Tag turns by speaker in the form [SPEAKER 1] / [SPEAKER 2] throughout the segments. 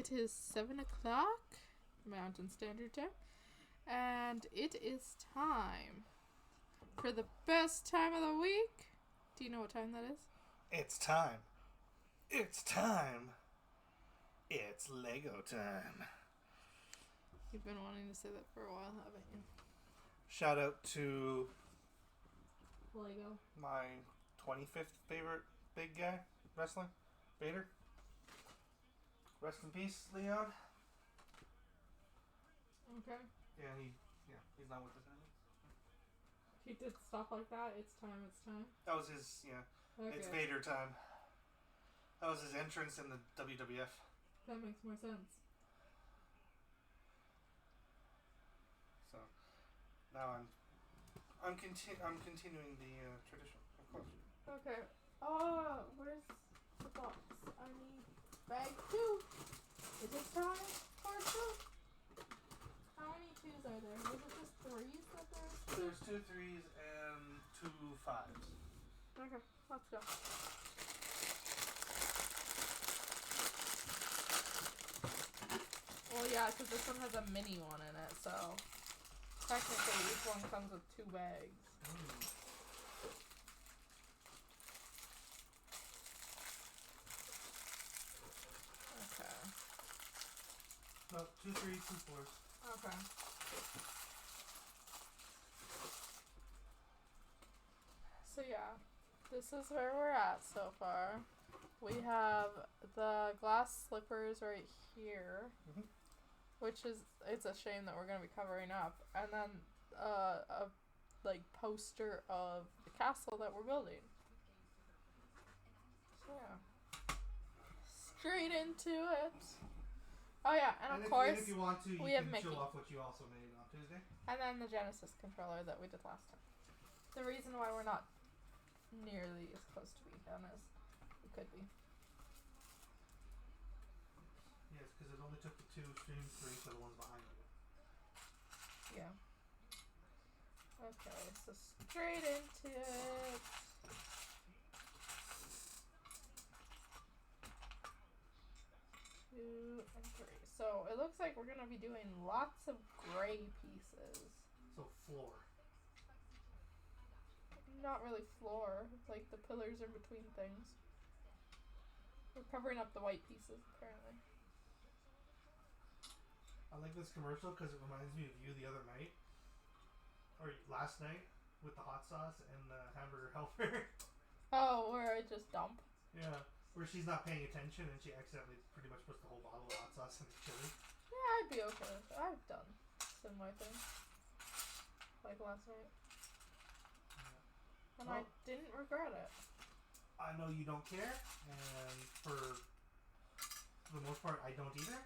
[SPEAKER 1] It is 7 o'clock Mountain Standard Time, and it is time for the best time of the week. Do you know what time that is?
[SPEAKER 2] It's time. It's time. It's Lego time.
[SPEAKER 1] You've been wanting to say that for a while, haven't you?
[SPEAKER 2] Shout out to
[SPEAKER 1] Lego.
[SPEAKER 2] my 25th favorite big guy wrestling, Vader. Rest in peace, Leon.
[SPEAKER 1] Okay.
[SPEAKER 2] Yeah, he's not with us anymore.
[SPEAKER 1] He did stuff like that. It's time.
[SPEAKER 2] That was his,
[SPEAKER 1] Okay.
[SPEAKER 2] It's Vader time. That was his entrance in the WWF.
[SPEAKER 1] That makes more sense.
[SPEAKER 2] So now I'm continuing the tradition, of course.
[SPEAKER 1] Okay. Oh, where's the box? I need bag 2. Is it time for 2? How many 2s are there? Was it just 3s that there's?
[SPEAKER 2] There's 2 3s and 2 5s.
[SPEAKER 1] Okay, let's go. Well, yeah, because this one has a mini one in it, so technically each one comes with 2 bags. Okay.
[SPEAKER 2] No, 2 3s, 2 4s.
[SPEAKER 1] Okay. So yeah, this is where we're at so far. We have the glass slippers right here, which is, it's a shame that we're going to be covering up, and then a poster of the castle that we're building. So yeah, straight into it. Oh yeah, and of course,
[SPEAKER 2] if you want to,
[SPEAKER 1] we
[SPEAKER 2] you
[SPEAKER 1] have
[SPEAKER 2] can
[SPEAKER 1] Mickey.
[SPEAKER 2] show off what you also made on Tuesday.
[SPEAKER 1] And then the Genesis controller that we did last time. The reason why we're not nearly as close to being done as we could be.
[SPEAKER 2] Yes, because it only took the 2 stream 3 for the ones behind you.
[SPEAKER 1] Yeah. Okay, so straight into it. Two and 3. So it looks like we're gonna be doing lots of gray pieces.
[SPEAKER 2] So floor.
[SPEAKER 1] Not really floor. It's like the pillars in between things. We're covering up the white pieces, apparently.
[SPEAKER 2] I like this commercial because it reminds me of you the other night. Or last night with the hot sauce and the hamburger helper.
[SPEAKER 1] Oh, where I just dump.
[SPEAKER 2] Yeah, where she's not paying attention and she accidentally pretty much puts the whole bottle of hot sauce in the chili.
[SPEAKER 1] Yeah, I'd be okay with it. I've done similar things. Like last night. And I didn't regret it.
[SPEAKER 2] I know you don't care, and for the most part, I don't either.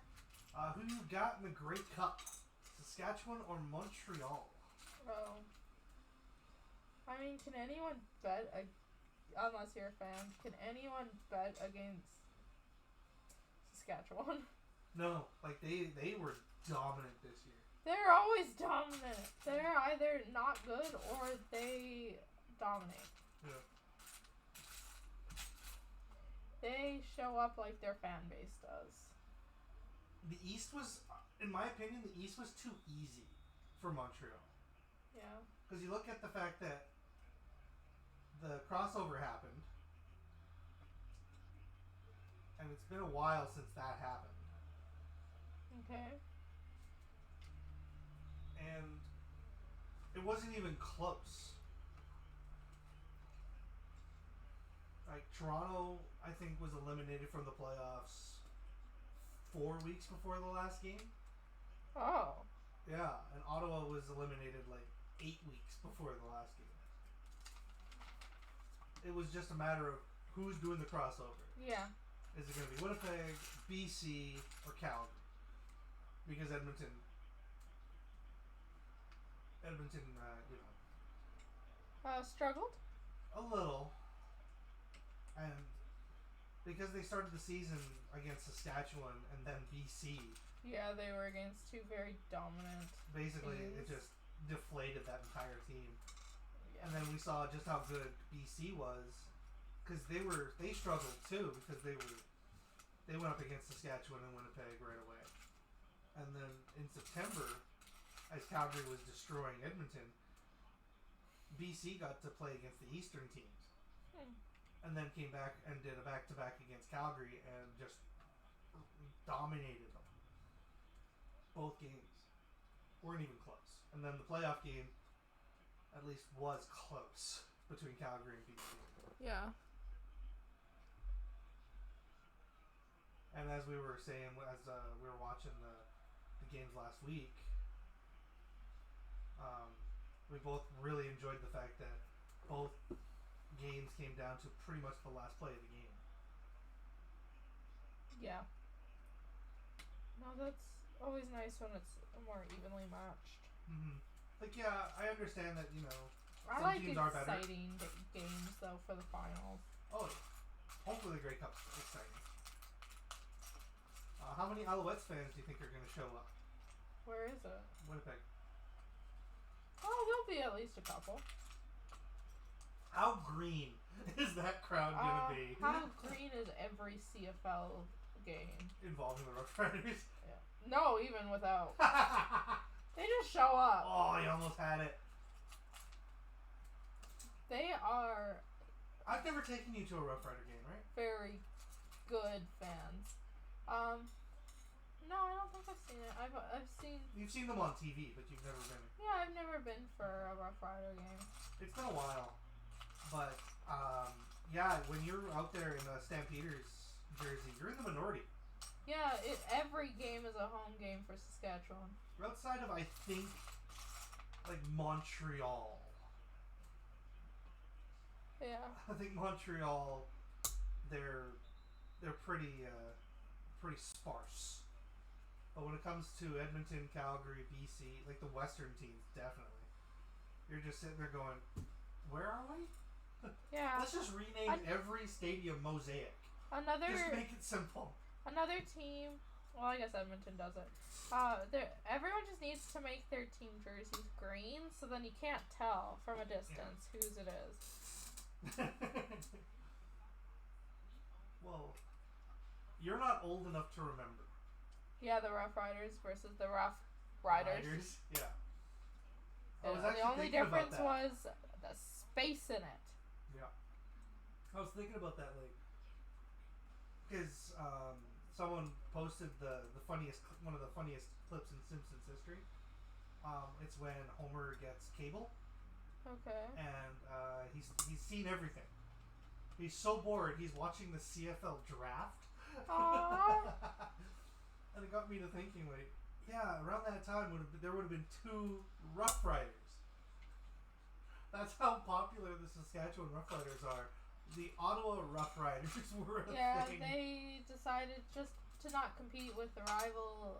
[SPEAKER 2] Who you got in the Grey Cup? Saskatchewan or Montreal?
[SPEAKER 1] Oh. I mean, can anyone bet, unless you're a fan, can anyone bet against Saskatchewan?
[SPEAKER 2] No, they were dominant this year.
[SPEAKER 1] They're always dominant. They're either not good or they dominate.
[SPEAKER 2] Yeah.
[SPEAKER 1] They show up like their fan base does.
[SPEAKER 2] The East was, in my opinion, the East was too easy for Montreal.
[SPEAKER 1] Yeah.
[SPEAKER 2] Because you look at the fact that the crossover happened, and it's been a while since that happened.
[SPEAKER 1] Okay.
[SPEAKER 2] And it wasn't even close. Like, Toronto, I think, was eliminated from the playoffs 4 weeks before the last game.
[SPEAKER 1] Oh.
[SPEAKER 2] Yeah, and Ottawa was eliminated 8 weeks before the last game. It was just a matter of who's doing the crossover.
[SPEAKER 1] Yeah.
[SPEAKER 2] Is it going to be Winnipeg, BC, or Calgary? Because Edmonton,
[SPEAKER 1] Struggled?
[SPEAKER 2] a little. And because they started the season against Saskatchewan and then BC.
[SPEAKER 1] Yeah, they were against 2 very dominant
[SPEAKER 2] Basically,
[SPEAKER 1] teams.
[SPEAKER 2] it just deflated that entire team.
[SPEAKER 1] Yeah.
[SPEAKER 2] And then we saw just how good BC was. Because they struggled too, because they they went up against Saskatchewan and Winnipeg right away. And then in September, as Calgary was destroying Edmonton, BC got to play against the Eastern teams. And then came back and did a back-to-back against Calgary and just dominated them. Both games weren't even close. And then the playoff game at least was close between Calgary and BC.
[SPEAKER 1] Yeah.
[SPEAKER 2] And as we were saying, as we were watching the games last week, we both really enjoyed the fact that both games came down to pretty much the last play of the game.
[SPEAKER 1] Yeah. No, that's always nice when it's more evenly matched.
[SPEAKER 2] Mm-hmm. Like, yeah, I understand that, you know,
[SPEAKER 1] I
[SPEAKER 2] some
[SPEAKER 1] like
[SPEAKER 2] teams are better.
[SPEAKER 1] exciting games, though, for the finals.
[SPEAKER 2] Oh, yeah. Hopefully the Grey Cup's exciting. How many Alouettes fans do you think are going to show up?
[SPEAKER 1] Where is it?
[SPEAKER 2] Winnipeg.
[SPEAKER 1] Oh, there'll be at least a couple.
[SPEAKER 2] How green is that crowd going to be?
[SPEAKER 1] How green is every CFL game?
[SPEAKER 2] Involving the Rough Riders?
[SPEAKER 1] Yeah. No, even without. They just show up.
[SPEAKER 2] Oh, you almost had it.
[SPEAKER 1] They are
[SPEAKER 2] I've never taken you to a Rough Rider game, right?
[SPEAKER 1] very good fans. No, I don't think I've seen it. I've seen.
[SPEAKER 2] You've seen them on TV, but you've never been.
[SPEAKER 1] Yeah, I've never been for a Rough Rider game.
[SPEAKER 2] It's been a while, but yeah, when you're out there in a Stampeders jersey, you're in the minority.
[SPEAKER 1] Yeah, every game is a home game for Saskatchewan.
[SPEAKER 2] Outside of, I think, like Montreal.
[SPEAKER 1] Yeah.
[SPEAKER 2] I think Montreal, they're pretty sparse. But when it comes to Edmonton, Calgary, BC, like the Western teams, definitely. You're just sitting there going, where are we?
[SPEAKER 1] Yeah.
[SPEAKER 2] Let's just rename every stadium Mosaic. Just make it simple.
[SPEAKER 1] Another team. Well, I guess Edmonton does it. Everyone just needs to make their team jerseys green, so then you can't tell from a distance whose it is.
[SPEAKER 2] Well, you're not old enough to remember.
[SPEAKER 1] Yeah, the Rough Riders versus the Rough Riders.
[SPEAKER 2] Yeah.
[SPEAKER 1] The only difference was the space in it.
[SPEAKER 2] Yeah. I was thinking about that, like, because someone posted one of the funniest clips in Simpsons history. It's when Homer gets cable.
[SPEAKER 1] Okay.
[SPEAKER 2] And he's seen everything. He's so bored. He's watching the CFL draft.
[SPEAKER 1] Aww.
[SPEAKER 2] And it got me to thinking, like, yeah, around that time there would have been 2 Rough Riders. That's how popular the Saskatchewan Rough Riders are. The Ottawa Rough Riders were a thing.
[SPEAKER 1] Yeah, they decided just to not compete with the rival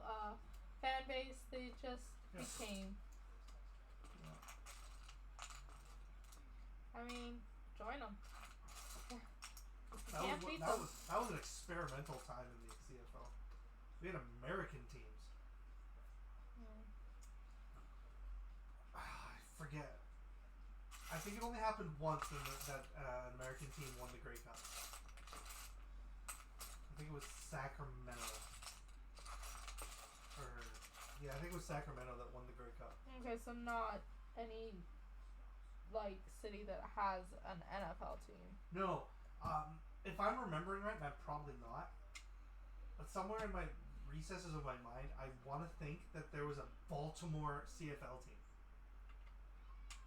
[SPEAKER 1] fan base. They just became.
[SPEAKER 2] Yeah.
[SPEAKER 1] I mean, join them.
[SPEAKER 2] That was an experimental time in the CFL. We had American teams. I forget. I think it only happened once that an American team won the Grey Cup. I think it was Sacramento. I think it was Sacramento that won the Grey Cup.
[SPEAKER 1] Okay, so not any city that has an NFL team.
[SPEAKER 2] No. If I'm remembering right, and I'm probably not, but somewhere in my recesses of my mind, I want to think that there was a Baltimore CFL team.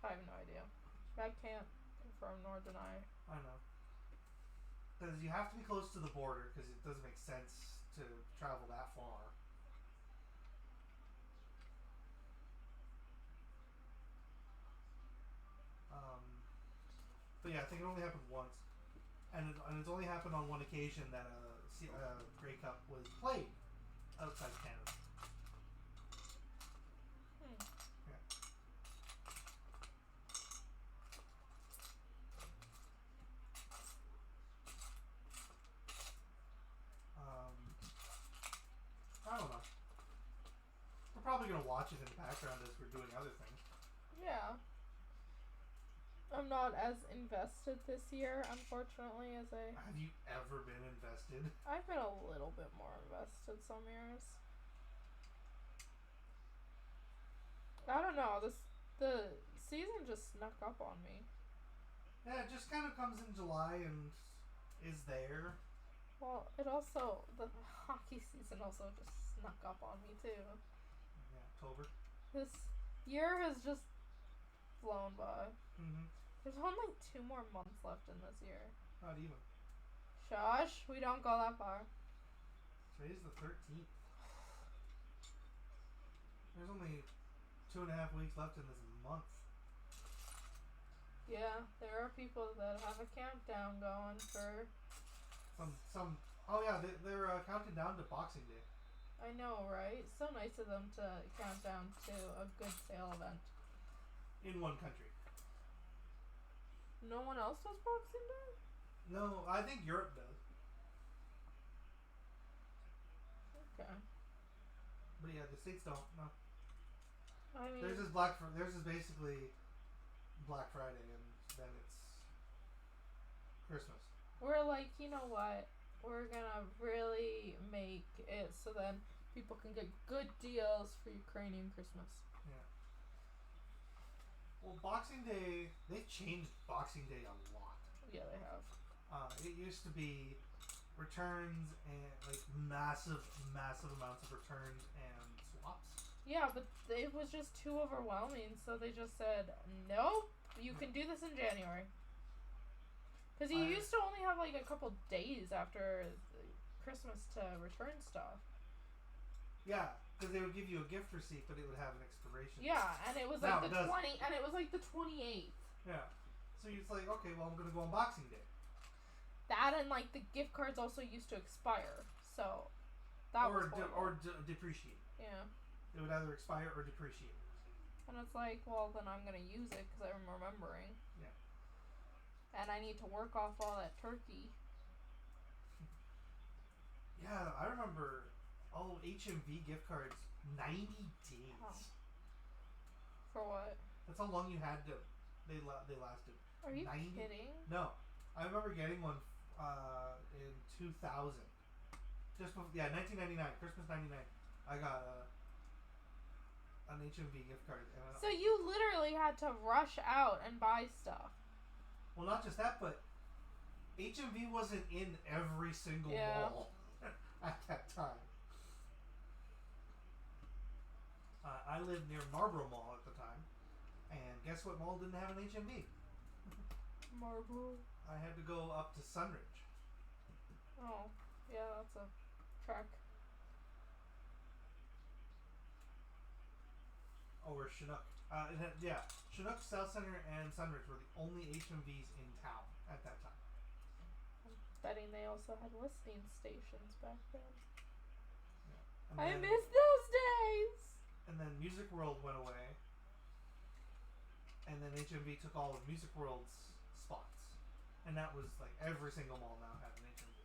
[SPEAKER 1] I have no idea. I can't confirm nor deny.
[SPEAKER 2] I know. Because you have to be close to the border, because it doesn't make sense to travel that far. But yeah, I think it only happened once. And it's only happened on one occasion that a Grey Cup was played outside Canada. Yeah. I don't know. We're probably going to watch it in the background as we're doing other things.
[SPEAKER 1] Yeah. I'm not as invested this year, unfortunately, as
[SPEAKER 2] Have you ever been invested?
[SPEAKER 1] I've been a little bit more invested some years. I don't know, the season just snuck up on me.
[SPEAKER 2] Yeah, it just kind of comes in July and is there.
[SPEAKER 1] Well, the hockey season also just snuck up on me too.
[SPEAKER 2] Yeah, October.
[SPEAKER 1] This year has just flown by.
[SPEAKER 2] Mm-hmm.
[SPEAKER 1] There's only 2 more months left in this year.
[SPEAKER 2] Not even.
[SPEAKER 1] Shush, we don't go that far.
[SPEAKER 2] Today's the 13th. There's only 2.5 weeks left in this month.
[SPEAKER 1] Yeah, there are people that have a countdown going for...
[SPEAKER 2] Oh yeah, they're counting down to Boxing Day.
[SPEAKER 1] I know, right? So nice of them to count down to a good sale event.
[SPEAKER 2] In one country.
[SPEAKER 1] No one else does Boxing Day?
[SPEAKER 2] No, I think Europe does.
[SPEAKER 1] Okay.
[SPEAKER 2] But yeah, the States don't. No.
[SPEAKER 1] I mean...
[SPEAKER 2] Theirs is basically Black Friday, and then it's Christmas.
[SPEAKER 1] We're like, you know what? We're gonna really make it so then people can get good deals for Ukrainian Christmas.
[SPEAKER 2] Yeah. Well, Boxing Day, they've changed Boxing Day a lot.
[SPEAKER 1] Yeah, they have.
[SPEAKER 2] It used to be returns and like massive amounts of returns and swaps.
[SPEAKER 1] Yeah, but it was just too overwhelming, so they just said, nope, you can do this in January. Because you used to only have like a couple days after Christmas to return stuff.
[SPEAKER 2] Yeah, because they would give you a gift receipt, but it would have an expiration.
[SPEAKER 1] Yeah, and it was like the 28th.
[SPEAKER 2] Yeah, so it's like, okay, well, I'm gonna go on Boxing Day.
[SPEAKER 1] That and like the gift cards also used to expire, so that was
[SPEAKER 2] depreciate.
[SPEAKER 1] Yeah.
[SPEAKER 2] It would either expire or depreciate.
[SPEAKER 1] And it's like, well, then I'm gonna use it because I'm remembering.
[SPEAKER 2] Yeah.
[SPEAKER 1] And I need to work off all that turkey.
[SPEAKER 2] Yeah, I remember. Oh, HMV gift cards, 90 days.
[SPEAKER 1] Oh. For what?
[SPEAKER 2] That's how long you had to. They lasted.
[SPEAKER 1] Are you kidding?
[SPEAKER 2] No, I remember getting one in 2000. Just before, 1999, Christmas '99. I got an HMV gift card.
[SPEAKER 1] So you literally had to rush out and buy stuff.
[SPEAKER 2] Well, not just that, but HMV wasn't in every single mall at that time. I lived near Marlboro Mall at the time, and guess what mall didn't have an HMV?
[SPEAKER 1] Marlboro.
[SPEAKER 2] I had to go up to Sunridge.
[SPEAKER 1] Oh, yeah, that's a trek.
[SPEAKER 2] Or Chinook. Chinook, South Center, and Sunridge were the only HMVs in town at that time.
[SPEAKER 1] I'm betting they also had listening stations back then.
[SPEAKER 2] Yeah.
[SPEAKER 1] I miss those days!
[SPEAKER 2] And then Music World went away. And then HMV took all of Music World's spots. And that was like every single mall now had an HMV.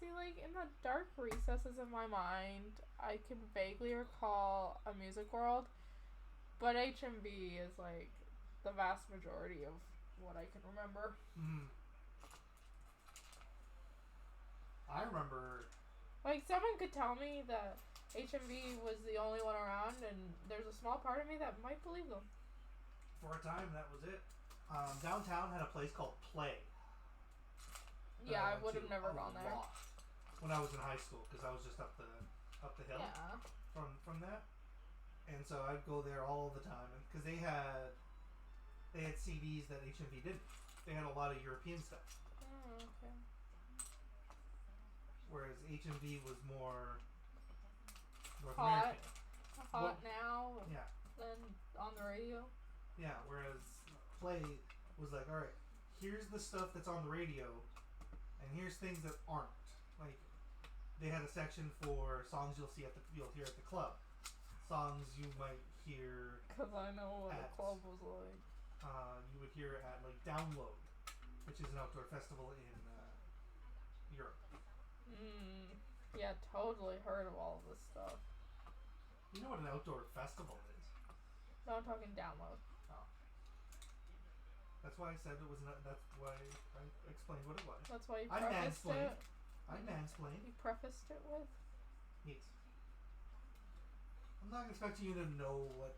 [SPEAKER 1] See, like in the dark recesses of my mind, I can vaguely recall a Music World, but HMV is like the vast majority of what I can remember.
[SPEAKER 2] Mm-hmm. I remember.
[SPEAKER 1] Like, someone could tell me that HMV was the only one around, and there's a small part of me that might believe them.
[SPEAKER 2] For a time, that was it. Downtown had a place called Play.
[SPEAKER 1] Yeah, I would have never gone there.
[SPEAKER 2] When I was in high school, because I was just up the hill from that, and so I'd go there all the time, because they had CDs that HMV didn't. They had a lot of European stuff.
[SPEAKER 1] Oh, okay.
[SPEAKER 2] Whereas HMV was more North
[SPEAKER 1] American.
[SPEAKER 2] Well,
[SPEAKER 1] now.
[SPEAKER 2] Yeah.
[SPEAKER 1] Than on the radio.
[SPEAKER 2] Yeah. Whereas Play was like, all right, here's the stuff that's on the radio, and here's things that aren't. Like, they had a section for songs you'll hear at the club, songs you might hear.
[SPEAKER 1] Because I know what a club was like.
[SPEAKER 2] You would hear at like Download, which is an outdoor festival in Europe.
[SPEAKER 1] Yeah, totally heard of all of this stuff.
[SPEAKER 2] You know what an outdoor festival is?
[SPEAKER 1] No, I'm talking Download.
[SPEAKER 2] Oh. That's why I said it was not. That's why I explained what it was.
[SPEAKER 1] That's why you
[SPEAKER 2] I
[SPEAKER 1] prefaced
[SPEAKER 2] mansplained.
[SPEAKER 1] it.
[SPEAKER 2] I mansplained.
[SPEAKER 1] You prefaced it with.
[SPEAKER 2] Yes. I'm not expecting you to know what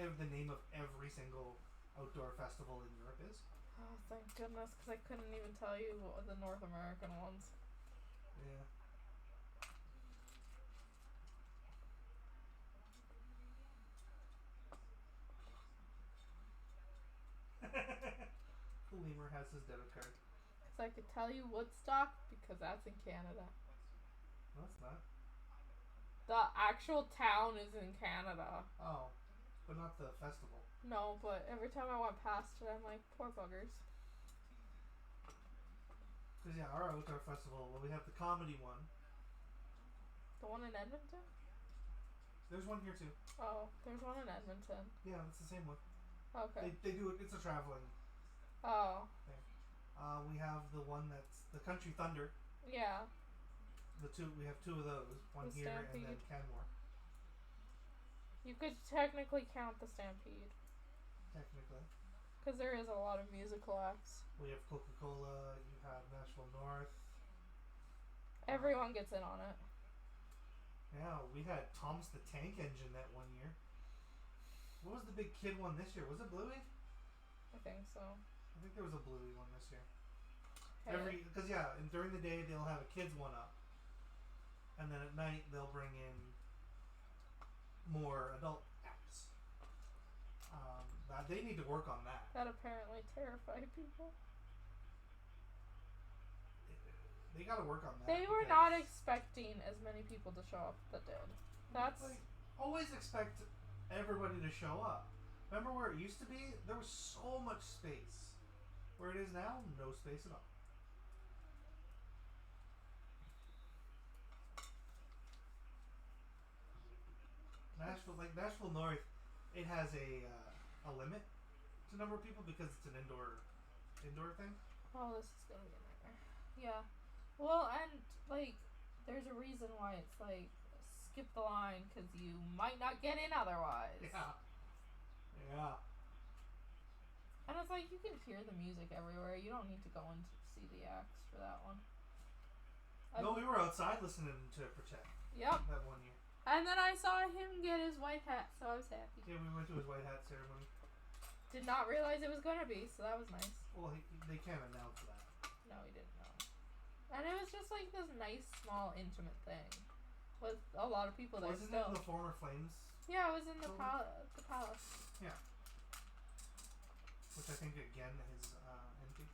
[SPEAKER 2] the name of every single outdoor festival in Europe is.
[SPEAKER 1] Oh, thank goodness, because I couldn't even tell you what the North American ones.
[SPEAKER 2] Yeah. The lemur has his debit card.
[SPEAKER 1] Because I could tell you Woodstock because that's in Canada.
[SPEAKER 2] No, it's not.
[SPEAKER 1] The actual town is in Canada.
[SPEAKER 2] Oh, but not the festival.
[SPEAKER 1] No, but every time I went past it, I'm like, poor buggers.
[SPEAKER 2] Because yeah, our outdoor festival. Well, we have the comedy one.
[SPEAKER 1] The one in Edmonton?
[SPEAKER 2] There's one here too.
[SPEAKER 1] Oh, there's one in Edmonton.
[SPEAKER 2] Yeah, it's the same one.
[SPEAKER 1] Okay.
[SPEAKER 2] They do it. It's a traveling
[SPEAKER 1] Oh.
[SPEAKER 2] thing. We have the one that's the Country Thunder.
[SPEAKER 1] Yeah.
[SPEAKER 2] We have two of those. One
[SPEAKER 1] The
[SPEAKER 2] here
[SPEAKER 1] Stampede.
[SPEAKER 2] and then Canmore.
[SPEAKER 1] You could technically count the Stampede.
[SPEAKER 2] Technically.
[SPEAKER 1] Because there is a lot of musical acts.
[SPEAKER 2] We have Coca-Cola. You have Nashville North.
[SPEAKER 1] Everyone gets in on it.
[SPEAKER 2] Yeah, we had Thomas the Tank Engine that one year. What was the big kid one this year? Was it Bluey?
[SPEAKER 1] I think so.
[SPEAKER 2] I think there was a Bluey one this year.
[SPEAKER 1] Hey.
[SPEAKER 2] Because and during the day they'll have a kids one up, and then at night they'll bring in more adult acts. They need to work on that.
[SPEAKER 1] That apparently terrified people.
[SPEAKER 2] They got to work on that.
[SPEAKER 1] They were not expecting as many people to show up that did. That's
[SPEAKER 2] like, always expect everybody to show up. Remember where it used to be? There was so much space. Where it is now, no space at all. Nashville North, it has a limit to number of people because it's an indoor thing.
[SPEAKER 1] Oh, this is gonna be a nightmare. Yeah. Well, and like, there's a reason why it's like skip the line because you might not get in otherwise.
[SPEAKER 2] Yeah. Yeah.
[SPEAKER 1] And it's like you can hear the music everywhere. You don't need to go in to see the acts for that one.
[SPEAKER 2] No, we were outside listening to Protect.
[SPEAKER 1] Yep.
[SPEAKER 2] That one year.
[SPEAKER 1] And then I saw him get his white hat, so I was happy.
[SPEAKER 2] Yeah, we went to his white hat ceremony.
[SPEAKER 1] Did not realize it was gonna be, so that was nice.
[SPEAKER 2] Well, they can't announce that.
[SPEAKER 1] No, he didn't know. And it was just like this nice, small, intimate thing with a lot of people there.
[SPEAKER 2] Wasn't
[SPEAKER 1] still.
[SPEAKER 2] it the former Flames?
[SPEAKER 1] Yeah, it was in the
[SPEAKER 2] building?
[SPEAKER 1] the palace.
[SPEAKER 2] Yeah. Which I think again is empty.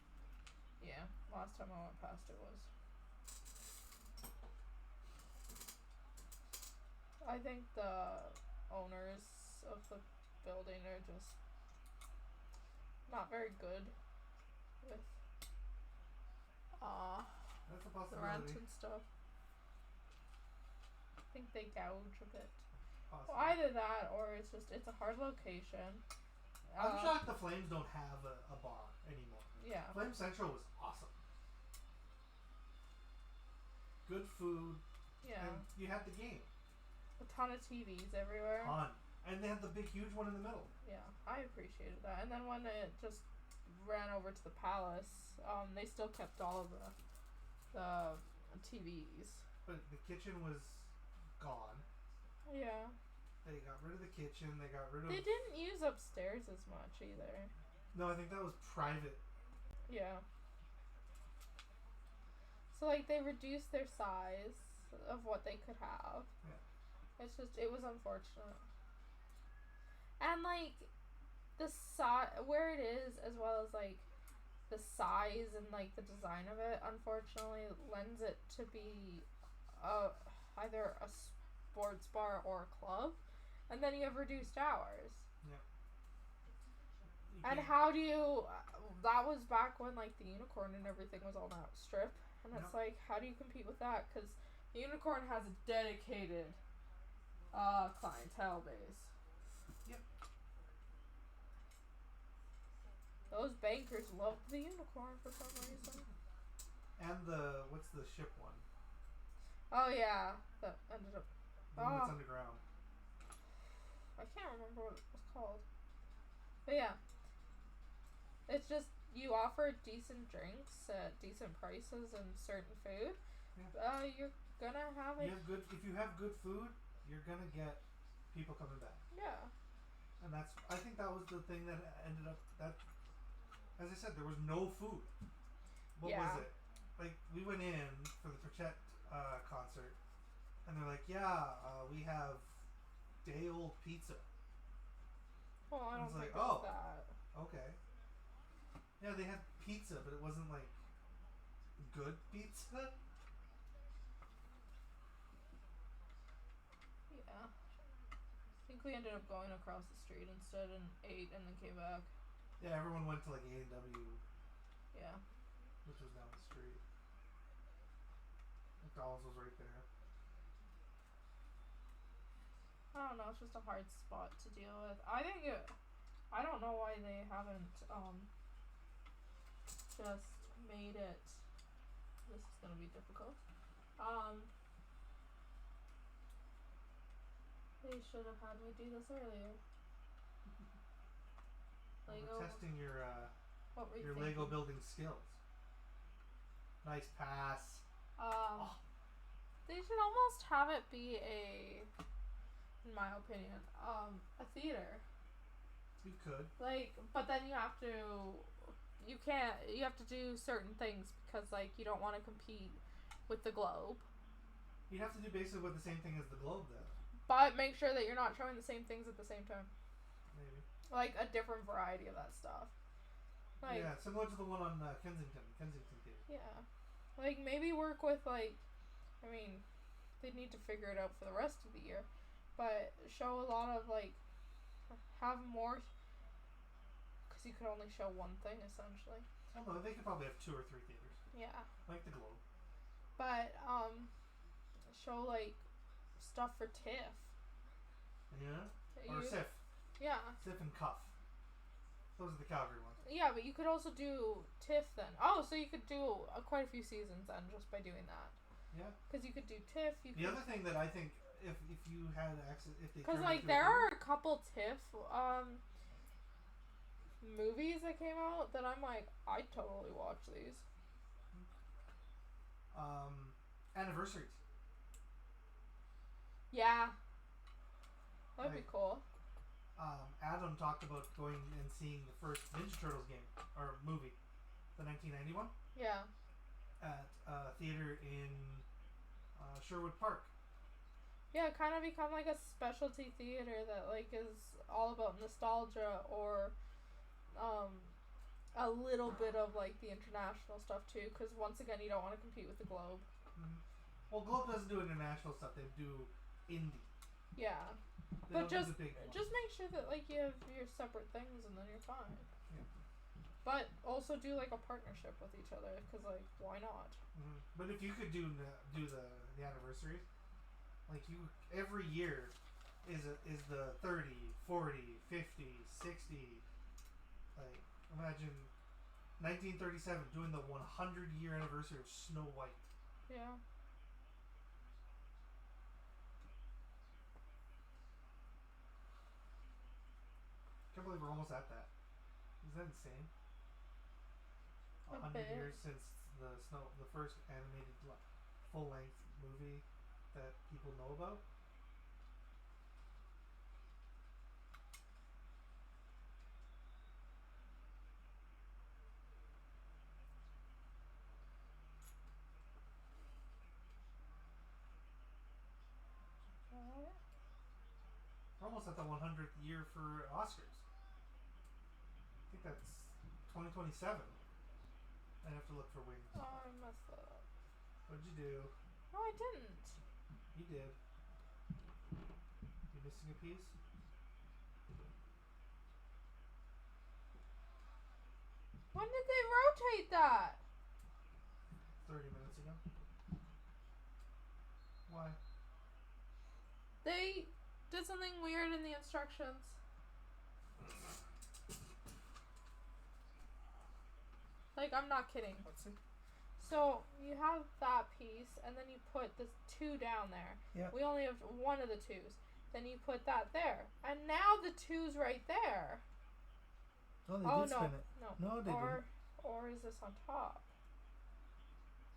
[SPEAKER 1] Yeah, last time I went past it was. I think the owners of the building are just not very good with
[SPEAKER 2] That's a
[SPEAKER 1] the
[SPEAKER 2] possibility.
[SPEAKER 1] rent and stuff. I think they gouge a bit.
[SPEAKER 2] Possibly.
[SPEAKER 1] Well, either that or it's a hard location.
[SPEAKER 2] I'm shocked the Flames don't have a bar anymore.
[SPEAKER 1] Yeah.
[SPEAKER 2] Flame Central was awesome. Good food.
[SPEAKER 1] Yeah.
[SPEAKER 2] And you had the game.
[SPEAKER 1] A ton of TVs everywhere.
[SPEAKER 2] Ton. And they had the big huge one in the middle.
[SPEAKER 1] Yeah, I appreciated that. And then when it just ran over to the palace, they still kept all of the TVs.
[SPEAKER 2] But the kitchen was gone.
[SPEAKER 1] Yeah.
[SPEAKER 2] They got rid of the kitchen. They got rid of...
[SPEAKER 1] They didn't use upstairs as much either.
[SPEAKER 2] No, I think that was private.
[SPEAKER 1] Yeah. So, like, they reduced their size of what they could have.
[SPEAKER 2] Yeah.
[SPEAKER 1] It's just, it was unfortunate. And, like, the where it is, as well as, like, the size and, like, the design of it, unfortunately, lends it to be either a sports bar or a club. And then you have reduced hours.
[SPEAKER 2] Yeah.
[SPEAKER 1] And how do you... That was back when, like, the Unicorn and everything was all that strip. And it's like, how do you compete with that? Because the Unicorn has a dedicated clientele base.
[SPEAKER 2] Yep.
[SPEAKER 1] Those bankers loved the Unicorn for some reason.
[SPEAKER 2] And what's the ship one?
[SPEAKER 1] Oh, yeah. That ended up...
[SPEAKER 2] The one that's underground.
[SPEAKER 1] I can't remember what it was called. But yeah. It's just you offer decent drinks at decent prices and certain food.
[SPEAKER 2] Yeah.
[SPEAKER 1] You're gonna have it.
[SPEAKER 2] If you have good food, you're gonna get people coming back.
[SPEAKER 1] Yeah.
[SPEAKER 2] And I think that was the thing that ended up as I said, there was no food. What was it? Like, we went in for the Pritchett concert, and they're like, yeah, we have day old pizza.
[SPEAKER 1] Well, I
[SPEAKER 2] And
[SPEAKER 1] don't
[SPEAKER 2] it's
[SPEAKER 1] think
[SPEAKER 2] like,
[SPEAKER 1] it's that.
[SPEAKER 2] Okay. Yeah, they had pizza, but it wasn't like good pizza.
[SPEAKER 1] Yeah. I think we ended up going across the street instead and ate and then came back.
[SPEAKER 2] Yeah, everyone went to like A&W.
[SPEAKER 1] Yeah.
[SPEAKER 2] Which was down the street. McDonald's was right there.
[SPEAKER 1] I don't know, it's just a hard spot to deal with. I don't know why they haven't just made it. This is gonna be difficult. They should have had me do this earlier.
[SPEAKER 2] We're testing your
[SPEAKER 1] what were you
[SPEAKER 2] your
[SPEAKER 1] thinking?
[SPEAKER 2] Lego building skills. Nice pass.
[SPEAKER 1] They should almost have it be in my opinion, a theater.
[SPEAKER 2] You could.
[SPEAKER 1] But then you have to do certain things because, you don't want to compete with the Globe.
[SPEAKER 2] You'd have to do basically the same thing as the Globe does.
[SPEAKER 1] But make sure that you're not showing the same things at the same time.
[SPEAKER 2] Maybe.
[SPEAKER 1] Like, a different variety of that stuff.
[SPEAKER 2] Yeah, similar to the one on Kensington Theatre.
[SPEAKER 1] Yeah. Maybe work with, they'd need to figure it out for the rest of the year. But show a lot of, have more, because you could only show one thing, essentially.
[SPEAKER 2] I don't know, they could probably have 2 or 3 theaters.
[SPEAKER 1] Yeah.
[SPEAKER 2] Like the Globe.
[SPEAKER 1] But, show, stuff for TIFF.
[SPEAKER 2] Yeah? Or SIF.
[SPEAKER 1] Yeah.
[SPEAKER 2] SIF and Cuff. Those are the Calgary ones.
[SPEAKER 1] Yeah, but you could also do TIFF then. Oh, so you could do quite a few seasons then just by doing that.
[SPEAKER 2] Yeah.
[SPEAKER 1] Because you could do TIFF.
[SPEAKER 2] The other thing that I think, if you had access, if they
[SPEAKER 1] because there are a couple TIFF movies that came out that I'm like, I'd totally watch these.
[SPEAKER 2] Anniversaries.
[SPEAKER 1] Yeah. That'd be cool.
[SPEAKER 2] Adam talked about going and seeing the first Ninja Turtles game or movie, the 1991.
[SPEAKER 1] Yeah.
[SPEAKER 2] At a theater in Sherwood Park.
[SPEAKER 1] Yeah, kind of become like a specialty theater that is all about nostalgia or a little bit of the international stuff too. Because once again, you don't want to compete with the Globe.
[SPEAKER 2] Mm-hmm. Well, Globe doesn't do international stuff; they do indie.
[SPEAKER 1] Yeah. But just make sure that you have your separate things and then you're fine.
[SPEAKER 2] Yeah.
[SPEAKER 1] But also do a partnership with each other because why not?
[SPEAKER 2] Mm-hmm. But if you could do the anniversaries, every year is the 30, 40, 50, 60. Imagine 1937 doing the 100-year anniversary of Snow White.
[SPEAKER 1] Yeah.
[SPEAKER 2] I can't believe we're almost at that. Is that insane? 100 years since the first animated full-length movie that people know about. We're almost at the 100th year for Oscars. I think that's 2027. I have to look for wings.
[SPEAKER 1] Oh, I messed that up.
[SPEAKER 2] What'd you do?
[SPEAKER 1] No, I didn't.
[SPEAKER 2] You did. You missing a piece?
[SPEAKER 1] When did they rotate that?
[SPEAKER 2] 30 minutes ago. Why?
[SPEAKER 1] They did something weird in the instructions. I'm not kidding.
[SPEAKER 2] Let's see.
[SPEAKER 1] So, you have that piece, and then you put the 2 down there.
[SPEAKER 2] Yeah.
[SPEAKER 1] We only have one of the 2s. Then you put that there. And now the 2's right there.
[SPEAKER 2] Oh, they
[SPEAKER 1] Oh
[SPEAKER 2] did
[SPEAKER 1] no,
[SPEAKER 2] spin it.
[SPEAKER 1] no.
[SPEAKER 2] No, they didn't.
[SPEAKER 1] Or is this on top?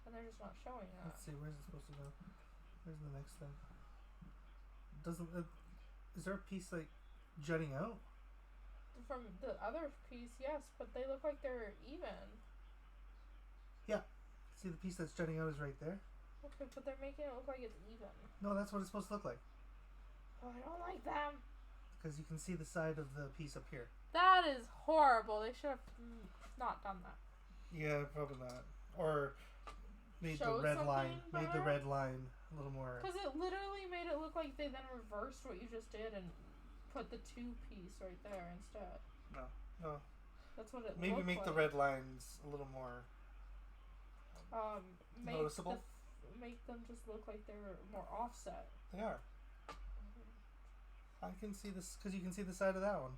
[SPEAKER 1] And they're just not showing that.
[SPEAKER 2] Let's see. Where's it supposed to go? Where's the next thing? Doesn't it? Is there a piece like jutting out?
[SPEAKER 1] From the other piece, yes, but they look like they're even.
[SPEAKER 2] See the piece that's jutting out is right there.
[SPEAKER 1] Okay, but they're making it look like it's even.
[SPEAKER 2] No, that's what it's supposed to look like.
[SPEAKER 1] Oh, I don't like them.
[SPEAKER 2] Because you can see the side of the piece up here.
[SPEAKER 1] That is horrible. They should have not done that.
[SPEAKER 2] Yeah, probably not. Or made
[SPEAKER 1] Show
[SPEAKER 2] the red
[SPEAKER 1] something
[SPEAKER 2] line. Made the
[SPEAKER 1] better?
[SPEAKER 2] red line a little more.
[SPEAKER 1] Because it literally made it look like they then reversed what you just did and put the two piece right there instead.
[SPEAKER 2] No.
[SPEAKER 1] That's what it
[SPEAKER 2] Maybe
[SPEAKER 1] looked
[SPEAKER 2] make
[SPEAKER 1] like.
[SPEAKER 2] the red lines a little more
[SPEAKER 1] Make
[SPEAKER 2] noticeable.
[SPEAKER 1] make them just look like they're more offset.
[SPEAKER 2] They are. I can see this because you can see the side of that one,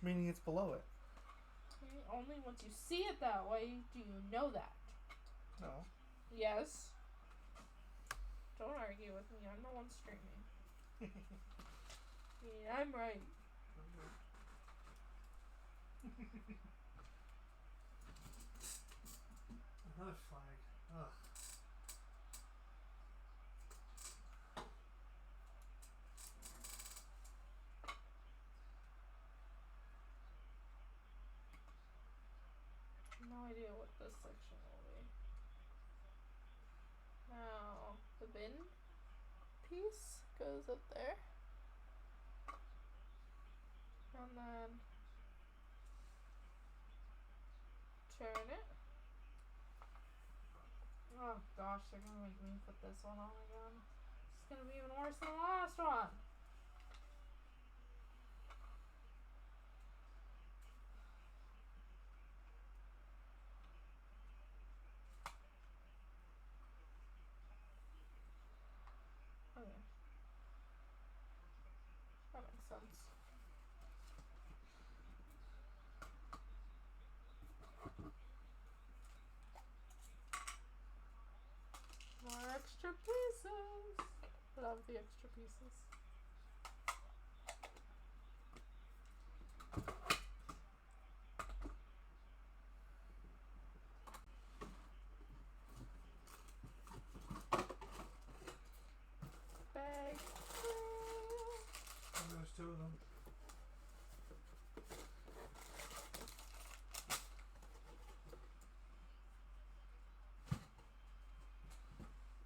[SPEAKER 2] meaning it's below it.
[SPEAKER 1] Only once you see it that way do you know that.
[SPEAKER 2] No.
[SPEAKER 1] Yes. Don't argue with me. I'm the one streaming. Yeah, I'm right.
[SPEAKER 2] Another flag. Ugh.
[SPEAKER 1] No idea what this section will be. Now, the bin piece goes up there. And then turn it. Oh gosh, they're gonna make me put this one on again. It's gonna be even worse than the last one. Okay. That makes sense. More extra pieces. Love the extra pieces. Bag.
[SPEAKER 2] Oh, there's two of them.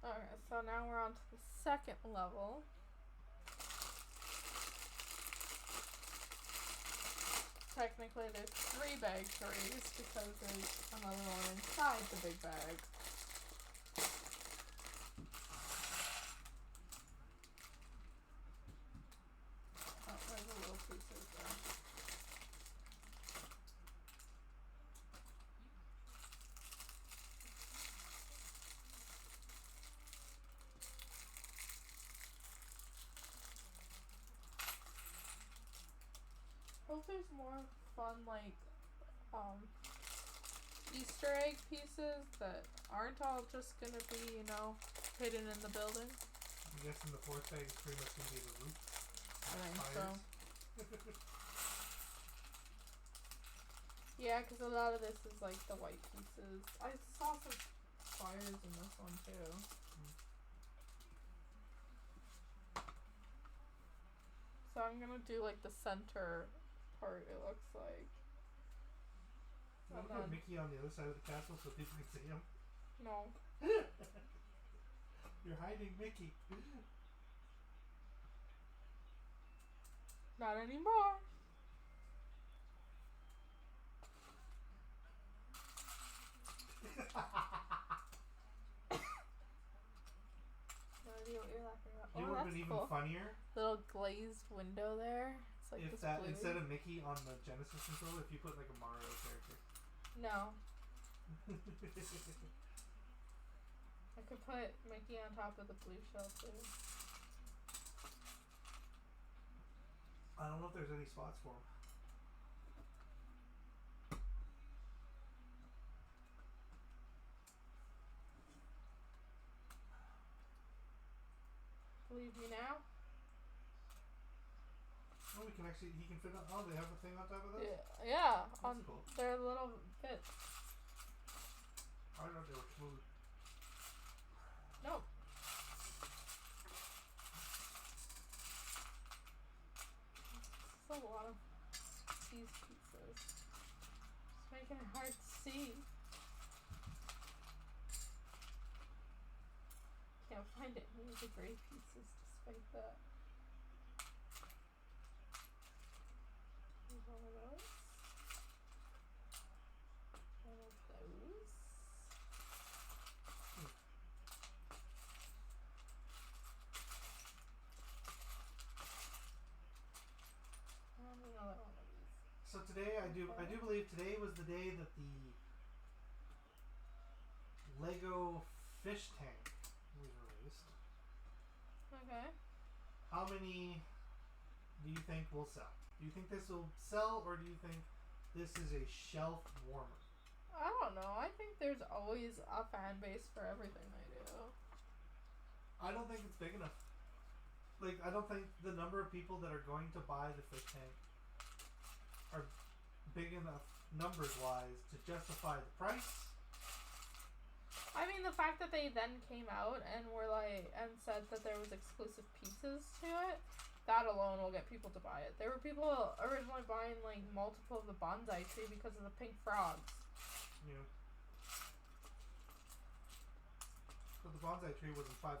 [SPEAKER 1] Okay, so now we're on to the second level. Technically there's 3 bag trees because there's another one inside the big bag. Oh, there's a little piece right there. Hope there's more fun like Easter egg pieces that aren't all just gonna be, hidden in the building.
[SPEAKER 2] I'm guessing the fourth bag is pretty much gonna be the roof.
[SPEAKER 1] I think so.
[SPEAKER 2] Fires.
[SPEAKER 1] Yeah, because a lot of this is like the white pieces. I saw some fires in this one too. So I'm gonna do like the center part, it looks like.
[SPEAKER 2] You want to put Mickey on the other side of the castle so people can see him?
[SPEAKER 1] No.
[SPEAKER 2] You're hiding Mickey.
[SPEAKER 1] Not anymore. No idea what you're laughing about.
[SPEAKER 2] You
[SPEAKER 1] Oh,
[SPEAKER 2] would have
[SPEAKER 1] that's
[SPEAKER 2] been even
[SPEAKER 1] cool.
[SPEAKER 2] funnier
[SPEAKER 1] Little glazed window there. It's like
[SPEAKER 2] if
[SPEAKER 1] this
[SPEAKER 2] that
[SPEAKER 1] blue.
[SPEAKER 2] instead of Mickey on the Genesis controller, if you put like a Mario character.
[SPEAKER 1] No. I could put Mickey on top of the blue shell too.
[SPEAKER 2] I don't know if there's any spots for him.
[SPEAKER 1] Believe me now?
[SPEAKER 2] Oh, we can actually, he can fit on, oh, they have a thing on top of this?
[SPEAKER 1] Yeah.
[SPEAKER 2] That's
[SPEAKER 1] On
[SPEAKER 2] cool.
[SPEAKER 1] their little bits.
[SPEAKER 2] I don't know if they were smooth.
[SPEAKER 1] Nope. It's a lot of these pieces. It's making it hard to see. Can't find any of the gray pieces despite that. Here's one of those. One of those. And another one of these.
[SPEAKER 2] So today, I do believe today was the day that the Lego fish tank was released.
[SPEAKER 1] Okay.
[SPEAKER 2] How many do you think will sell? Do you think this will sell, or do you think this is a shelf warmer?
[SPEAKER 1] I don't know. I think there's always a fan base for everything they do.
[SPEAKER 2] I don't think it's big enough. Like, I don't think the number of people that are going to buy the fish tank are big enough numbers-wise to justify the price.
[SPEAKER 1] I mean, the fact that they then came out and were like, and said that there was exclusive pieces to it, that alone will get people to buy it. There were people originally buying like multiple of the bonsai tree because of the pink frogs.
[SPEAKER 2] Yeah. But the bonsai tree wasn't $500.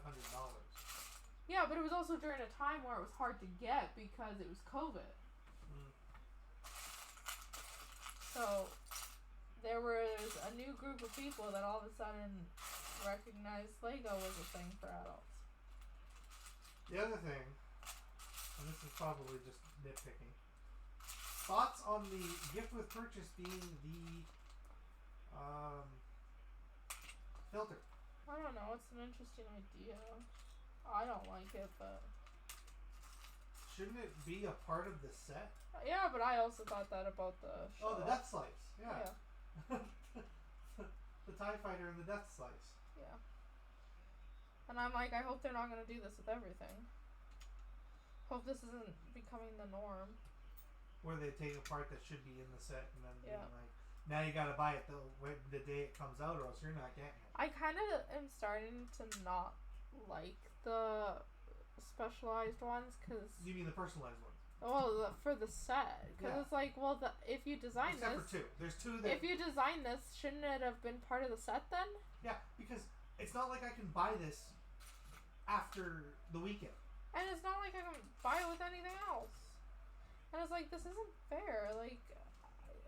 [SPEAKER 1] Yeah, but it was also during a time where it was hard to get because it was COVID.
[SPEAKER 2] Mm.
[SPEAKER 1] So there was a new group of people that all of a sudden recognized Lego was a thing for adults.
[SPEAKER 2] The other thing, and this is probably just nitpicking, thoughts on the gift with purchase being the filter.
[SPEAKER 1] I don't know, it's an interesting idea. I don't like it, but
[SPEAKER 2] Shouldn't it be a part of the set?
[SPEAKER 1] yeah, but I also thought that about the show.
[SPEAKER 2] Oh, the Death Slice. Yeah.
[SPEAKER 1] Yeah.
[SPEAKER 2] The TIE Fighter and the Death Slice.
[SPEAKER 1] Yeah. And I'm like, I hope they're not gonna do this with everything. Hope this isn't becoming the norm.
[SPEAKER 2] Where they take a part that should be in the set and then
[SPEAKER 1] Yeah.
[SPEAKER 2] being like, now you gotta buy it the day it comes out or else you're not getting it.
[SPEAKER 1] I kind of am starting to not like the specialized ones because,
[SPEAKER 2] You mean the personalized ones?
[SPEAKER 1] well, for the set, because
[SPEAKER 2] Yeah.
[SPEAKER 1] it's like, well, if you design
[SPEAKER 2] Except
[SPEAKER 1] this,
[SPEAKER 2] for two. There's two that...
[SPEAKER 1] if you design this, shouldn't it have been part of the set then?
[SPEAKER 2] Yeah, because it's not like I can buy this after the weekend.
[SPEAKER 1] And it's not like I can buy it with anything else. And it's like, this isn't fair. Like,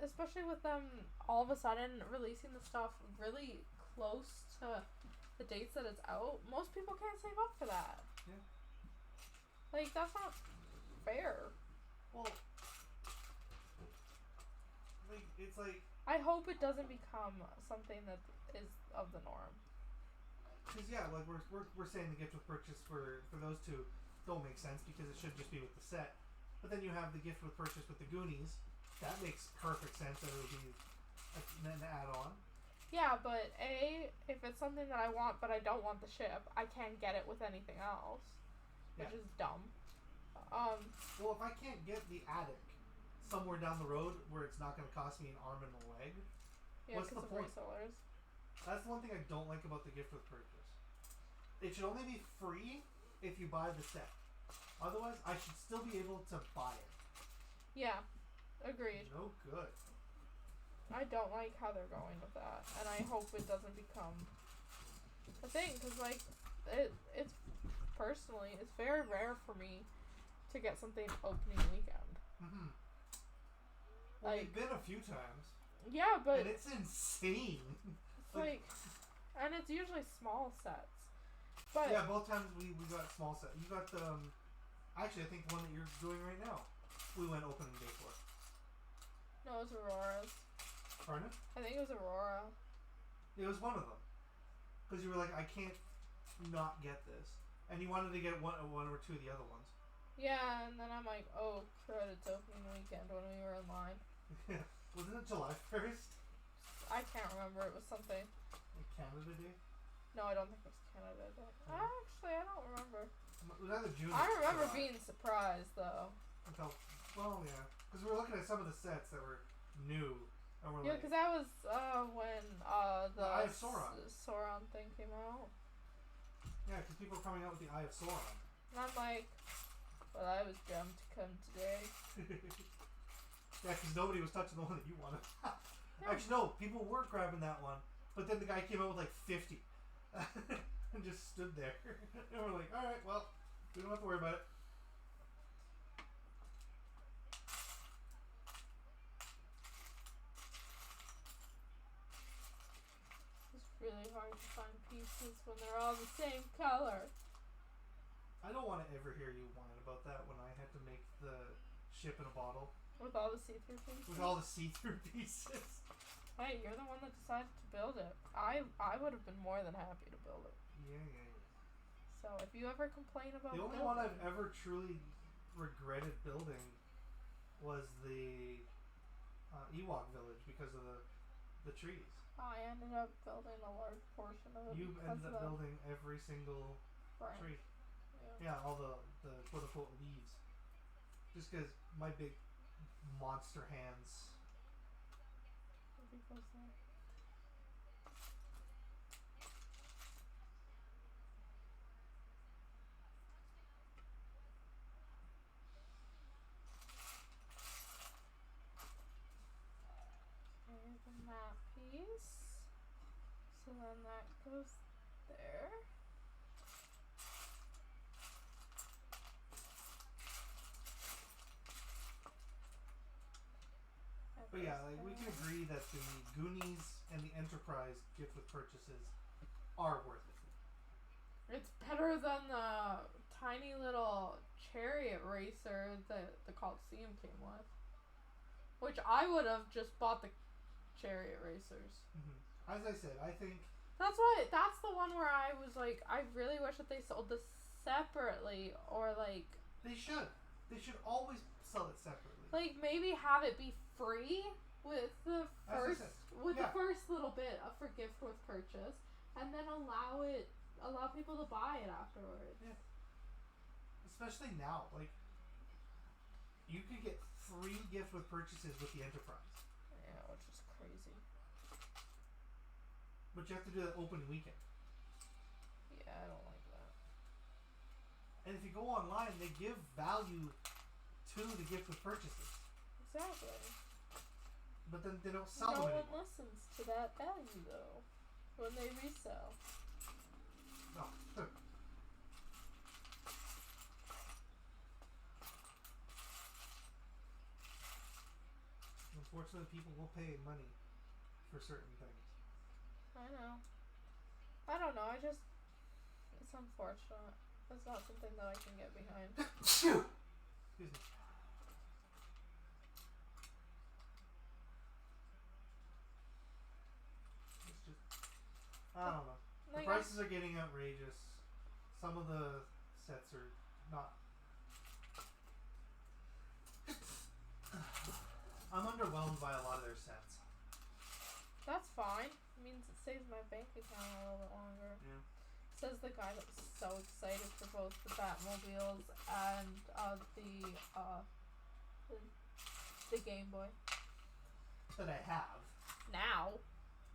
[SPEAKER 1] especially with them all of a sudden releasing the stuff really close to the dates that it's out. Most people can't save up for that.
[SPEAKER 2] Yeah.
[SPEAKER 1] Like, that's not fair.
[SPEAKER 2] Well, like, it's like...
[SPEAKER 1] I hope it doesn't become something that is of the norm.
[SPEAKER 2] Because, yeah, like, we're saying the gift with purchase for those two don't make sense because it should just be with the set. But then you have the gift with purchase with the Goonies. That makes perfect sense that it would be an add-on.
[SPEAKER 1] Yeah, but if it's something that I want but I don't want the ship, I can't get it with anything else. Which is dumb.
[SPEAKER 2] Well, if I can't get the attic somewhere down the road where it's not going to cost me an arm and a leg,
[SPEAKER 1] Yeah,
[SPEAKER 2] what's the
[SPEAKER 1] because of
[SPEAKER 2] point?
[SPEAKER 1] resellers.
[SPEAKER 2] That's the one thing I don't like about the gift with purchase. It should only be free if you buy the set. Otherwise, I should still be able to buy it.
[SPEAKER 1] Yeah, agreed.
[SPEAKER 2] No good.
[SPEAKER 1] I don't like how they're going with that, and I hope it doesn't become a thing, because, like, it's personally, it's very rare for me to get something opening weekend.
[SPEAKER 2] Mm-hmm. Well,
[SPEAKER 1] Like,
[SPEAKER 2] we've been a few times.
[SPEAKER 1] Yeah, but
[SPEAKER 2] And it's insane.
[SPEAKER 1] it's like, and it's usually small sets. But
[SPEAKER 2] yeah, both times we got small set. You got the, actually I think the one that you're doing right now, we went opening day for.
[SPEAKER 1] no, it was Aurora's.
[SPEAKER 2] Pardon?
[SPEAKER 1] I think it was Aurora.
[SPEAKER 2] It was one of them. Because you were like, I can't not get this. And you wanted to get one or two of the other ones.
[SPEAKER 1] Yeah, and then I'm like, oh, crud, it's opening weekend when we were in line.
[SPEAKER 2] Yeah. Wasn't it July 1st?
[SPEAKER 1] I can't remember. It was something.
[SPEAKER 2] Like Canada Day?
[SPEAKER 1] No, I don't think it was Canada Day. Actually, I don't remember.
[SPEAKER 2] It was either June
[SPEAKER 1] I
[SPEAKER 2] or
[SPEAKER 1] remember
[SPEAKER 2] July.
[SPEAKER 1] being surprised, though.
[SPEAKER 2] Until Well, yeah, because we were looking at some of the sets that were new, and we're
[SPEAKER 1] Yeah,
[SPEAKER 2] like,
[SPEAKER 1] because that was when the
[SPEAKER 2] Eye of Sauron.
[SPEAKER 1] Sauron thing came out.
[SPEAKER 2] Yeah, because people are coming out with the Eye of Sauron.
[SPEAKER 1] And I'm like, well, I was dumb to come today.
[SPEAKER 2] Yeah, because nobody was touching the one that you wanted.
[SPEAKER 1] Yeah.
[SPEAKER 2] Actually, no, people were grabbing that one, but then the guy came out with like 50 and just stood there. And we're like, alright, well, we don't have to worry about it.
[SPEAKER 1] It's really hard to find pieces when they're all the same color.
[SPEAKER 2] I don't want to ever hear you whine about that when I had to make the ship in a bottle.
[SPEAKER 1] With all the see-through pieces?
[SPEAKER 2] With all the see-through pieces.
[SPEAKER 1] Hey, you're the one that decided to build it. I would have been more than happy to build it.
[SPEAKER 2] Yeah.
[SPEAKER 1] So if you ever complain about
[SPEAKER 2] the only
[SPEAKER 1] building,
[SPEAKER 2] one I've ever truly regretted building was the Ewok village because of the trees.
[SPEAKER 1] I ended up building a large portion of it.
[SPEAKER 2] You
[SPEAKER 1] because
[SPEAKER 2] ended
[SPEAKER 1] of
[SPEAKER 2] up building every single
[SPEAKER 1] branch.
[SPEAKER 2] tree.
[SPEAKER 1] Yeah.
[SPEAKER 2] Yeah, all the quote unquote leaves. Just because my big monster hands.
[SPEAKER 1] Because okay, the map piece. So then that goes there.
[SPEAKER 2] But yeah, like we can agree that the Goonies and the Enterprise gift with purchases are worth it.
[SPEAKER 1] It's better than the tiny little chariot racer that the Coliseum came with. Which I would have just bought the chariot racers.
[SPEAKER 2] Mm-hmm. As I said, I think
[SPEAKER 1] that's the one where I was like, I really wish that they sold this separately, or like
[SPEAKER 2] they should always sell it separately.
[SPEAKER 1] Like maybe have it be free with the first the first little bit for gift with purchase, and then allow people to buy it afterwards.
[SPEAKER 2] Yeah. Especially now, like you could get 3 gift with purchases with the Enterprise.
[SPEAKER 1] Yeah, which is crazy.
[SPEAKER 2] But you have to do that opening weekend.
[SPEAKER 1] Yeah, I don't like that.
[SPEAKER 2] And if you go online, they give value to the gift with purchases.
[SPEAKER 1] Exactly.
[SPEAKER 2] But then they don't sell them anymore.
[SPEAKER 1] No one listens to that value though when they resell.
[SPEAKER 2] No. Unfortunately, people will pay money for certain things.
[SPEAKER 1] I know. I don't know. It's unfortunate. It's not something that I can get behind.
[SPEAKER 2] Excuse me. It's just, I don't know. The prices are getting outrageous. Some of the sets are not. I'm underwhelmed by a lot of their sets.
[SPEAKER 1] That's fine. It means it saves my bank account a little bit longer.
[SPEAKER 2] Yeah.
[SPEAKER 1] Says the guy that was so excited for both the Batmobiles and the Game Boy.
[SPEAKER 2] That I have.
[SPEAKER 1] Now.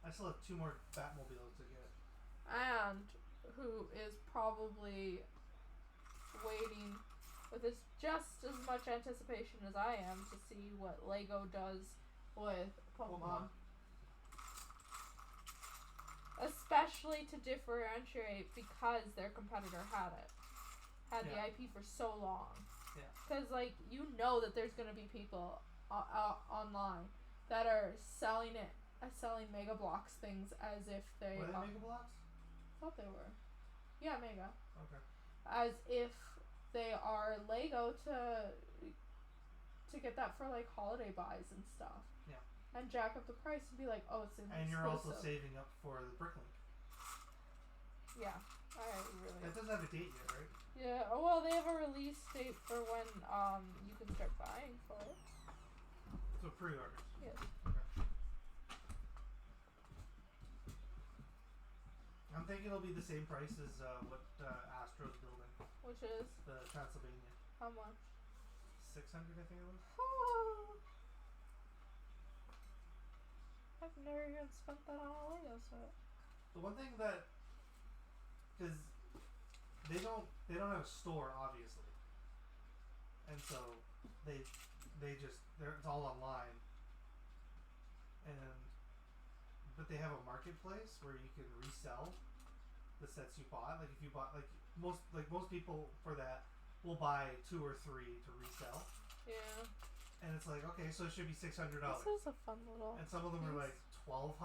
[SPEAKER 2] I still have 2 more Batmobiles to get.
[SPEAKER 1] And who is probably waiting with just as much anticipation as I am to see what Lego does with Pokemon. Especially to differentiate because their competitor had the IP for so long.
[SPEAKER 2] Yeah.
[SPEAKER 1] Because like you know that there's gonna be people online that are selling Mega Bloks things as if they
[SPEAKER 2] were they Mega Bloks?
[SPEAKER 1] I thought they were. Yeah, Mega.
[SPEAKER 2] Okay.
[SPEAKER 1] As if they are Lego to get that for like holiday buys and stuff.
[SPEAKER 2] Yeah.
[SPEAKER 1] And jack up the price and be like, oh, it's
[SPEAKER 2] and you're also saving up for the Bricklink.
[SPEAKER 1] Yeah, I really.
[SPEAKER 2] That doesn't have a date yet, right?
[SPEAKER 1] Yeah. Oh well, they have a release date for when you can start buying for it.
[SPEAKER 2] So pre-orders.
[SPEAKER 1] Yes.
[SPEAKER 2] Okay. I'm thinking it'll be the same price as what Astro's building.
[SPEAKER 1] Which is
[SPEAKER 2] the Transylvania.
[SPEAKER 1] how much?
[SPEAKER 2] 600, I think it was.
[SPEAKER 1] I've never even spent that on a Lego set.
[SPEAKER 2] The one thing that, because they don't have a store, obviously, and so it's all online, but they have a marketplace where you can resell the sets you bought. Like if you bought most people for that will buy 2 or 3 to resell.
[SPEAKER 1] Yeah.
[SPEAKER 2] And it's like, okay, so it should be $600.
[SPEAKER 1] This is a fun little.
[SPEAKER 2] And some of them are like $1,200.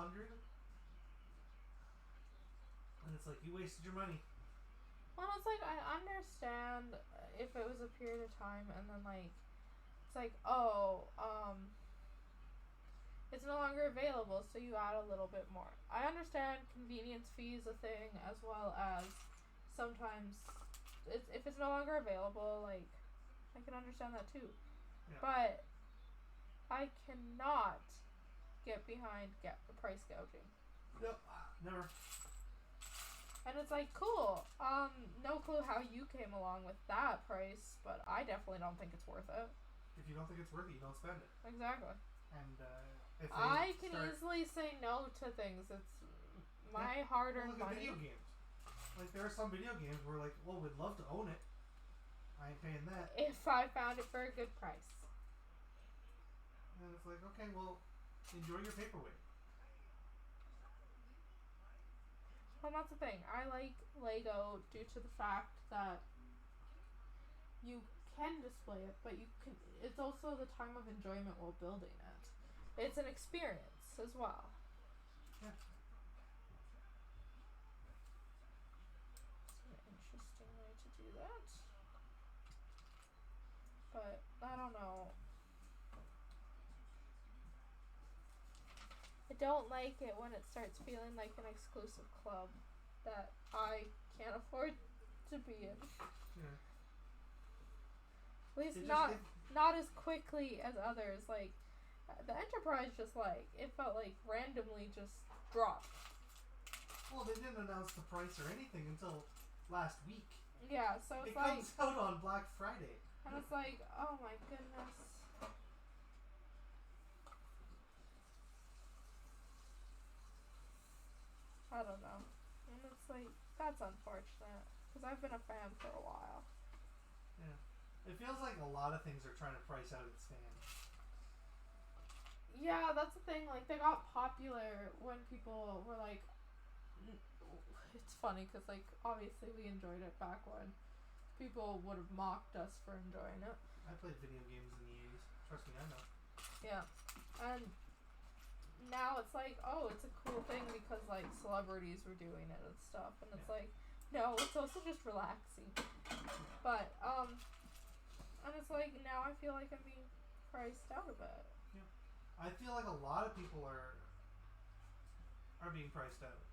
[SPEAKER 2] And it's like, you wasted your money.
[SPEAKER 1] Well, it's like, I understand if it was a period of time and then like, it's like, it's no longer available, so you add a little bit more. I understand convenience fee is a thing, as well as sometimes if it's no longer available, like, I can understand that too.
[SPEAKER 2] Yeah.
[SPEAKER 1] But I cannot get behind the price gouging.
[SPEAKER 2] Nope, never.
[SPEAKER 1] And it's like, cool. No clue how you came along with that price, but I definitely don't think it's worth it.
[SPEAKER 2] If you don't think it's worth it, you don't spend it.
[SPEAKER 1] Exactly.
[SPEAKER 2] And if
[SPEAKER 1] I can easily say no to things. It's my hard-earned money.
[SPEAKER 2] Video games. Like, there are some video games where, like, well, we'd love to own it. I ain't paying that.
[SPEAKER 1] If I found it for a good price.
[SPEAKER 2] And it's like, okay, well, enjoy your paperweight.
[SPEAKER 1] Well, that's the thing. I like Lego due to the fact that you can display it, but you can. It's also the time of enjoyment while building it. It's an experience as well.
[SPEAKER 2] Yeah.
[SPEAKER 1] It's an interesting way to do that. But I don't know. I don't like it when it starts feeling like an exclusive club that I can't afford to be in.
[SPEAKER 2] Yeah.
[SPEAKER 1] At least not as quickly as others. Like, the Enterprise just, like, it felt like randomly just dropped.
[SPEAKER 2] Well, they didn't announce the price or anything until last week.
[SPEAKER 1] Yeah, so it's
[SPEAKER 2] it
[SPEAKER 1] like...
[SPEAKER 2] It comes out on Black Friday.
[SPEAKER 1] And it's like, oh my goodness. I don't know. And it's like, that's unfortunate. Because I've been a fan for a while.
[SPEAKER 2] Yeah. It feels like a lot of things are trying to price out its fans.
[SPEAKER 1] Yeah, that's the thing. Like, they got popular when people were like... It's funny because, like, obviously we enjoyed it back when people would have mocked us for enjoying it.
[SPEAKER 2] I played video games in the 80s. Trust me, I know.
[SPEAKER 1] Yeah. And now it's like, oh, it's a cool thing because, like, celebrities were doing it and stuff. And it's like, no, it's also just relaxing. But, and it's like, now I feel like I'm being priced out of it.
[SPEAKER 2] Yeah. I feel like a lot of people are being priced out.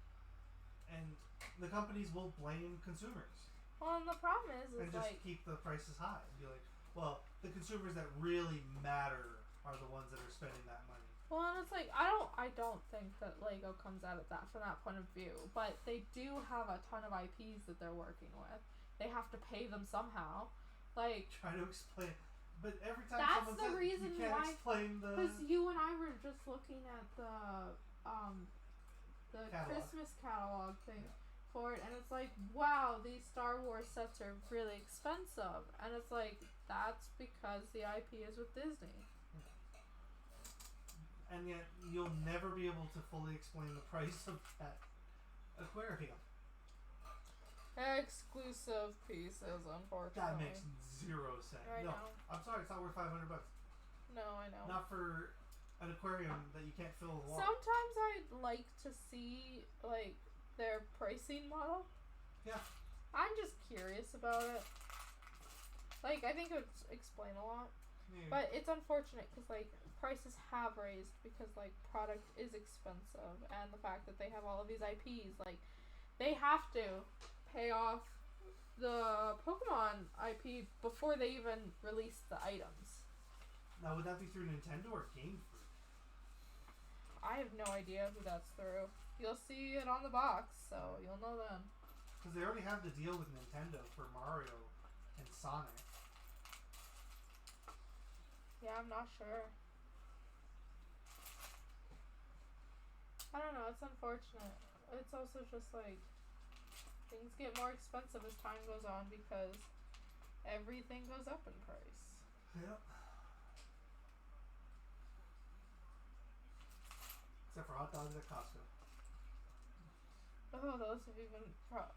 [SPEAKER 2] And the companies will blame consumers.
[SPEAKER 1] Well, and the problem is
[SPEAKER 2] and just
[SPEAKER 1] like...
[SPEAKER 2] keep the prices high. And be like, well, the consumers that really matter are the ones that are spending that money.
[SPEAKER 1] Well, and it's like, I don't think that Lego comes at it from that point of view. But they do have a ton of IPs that they're working with. They have to pay them somehow. Like...
[SPEAKER 2] Try to explain... But every time
[SPEAKER 1] that's
[SPEAKER 2] someone
[SPEAKER 1] the
[SPEAKER 2] says
[SPEAKER 1] reason
[SPEAKER 2] you can't
[SPEAKER 1] why,
[SPEAKER 2] explain the...
[SPEAKER 1] Because you and I were just looking at the
[SPEAKER 2] catalog.
[SPEAKER 1] Christmas catalog thing for it, and it's like, wow, these Star Wars sets are really expensive. And it's like, that's because the IP is with Disney.
[SPEAKER 2] And yet, you'll never be able to fully explain the price of that aquarium.
[SPEAKER 1] Exclusive pieces, unfortunately.
[SPEAKER 2] That makes zero sense.
[SPEAKER 1] I
[SPEAKER 2] no,
[SPEAKER 1] know.
[SPEAKER 2] I'm sorry, it's not worth $500.
[SPEAKER 1] No, I know.
[SPEAKER 2] Not for an aquarium that you can't fill with water.
[SPEAKER 1] Sometimes I'd like to see, like, their pricing model.
[SPEAKER 2] Yeah.
[SPEAKER 1] I'm just curious about it. Like, I think it would explain a lot.
[SPEAKER 2] Maybe.
[SPEAKER 1] But it's unfortunate because, like, prices have raised because, like, product is expensive. And the fact that they have all of these IPs, like, they have to pay off the Pokemon IP before they even release the items.
[SPEAKER 2] Now, would that be through Nintendo or Game Freak?
[SPEAKER 1] I have no idea who that's through. You'll see it on the box, so you'll know then.
[SPEAKER 2] Because they already have the deal with Nintendo for Mario and Sonic.
[SPEAKER 1] Yeah, I'm not sure. I don't know, it's unfortunate. It's also just like things get more expensive as time goes on because everything goes up in price.
[SPEAKER 2] Yep. Except for hot dogs at Costco.
[SPEAKER 1] Oh, those have even.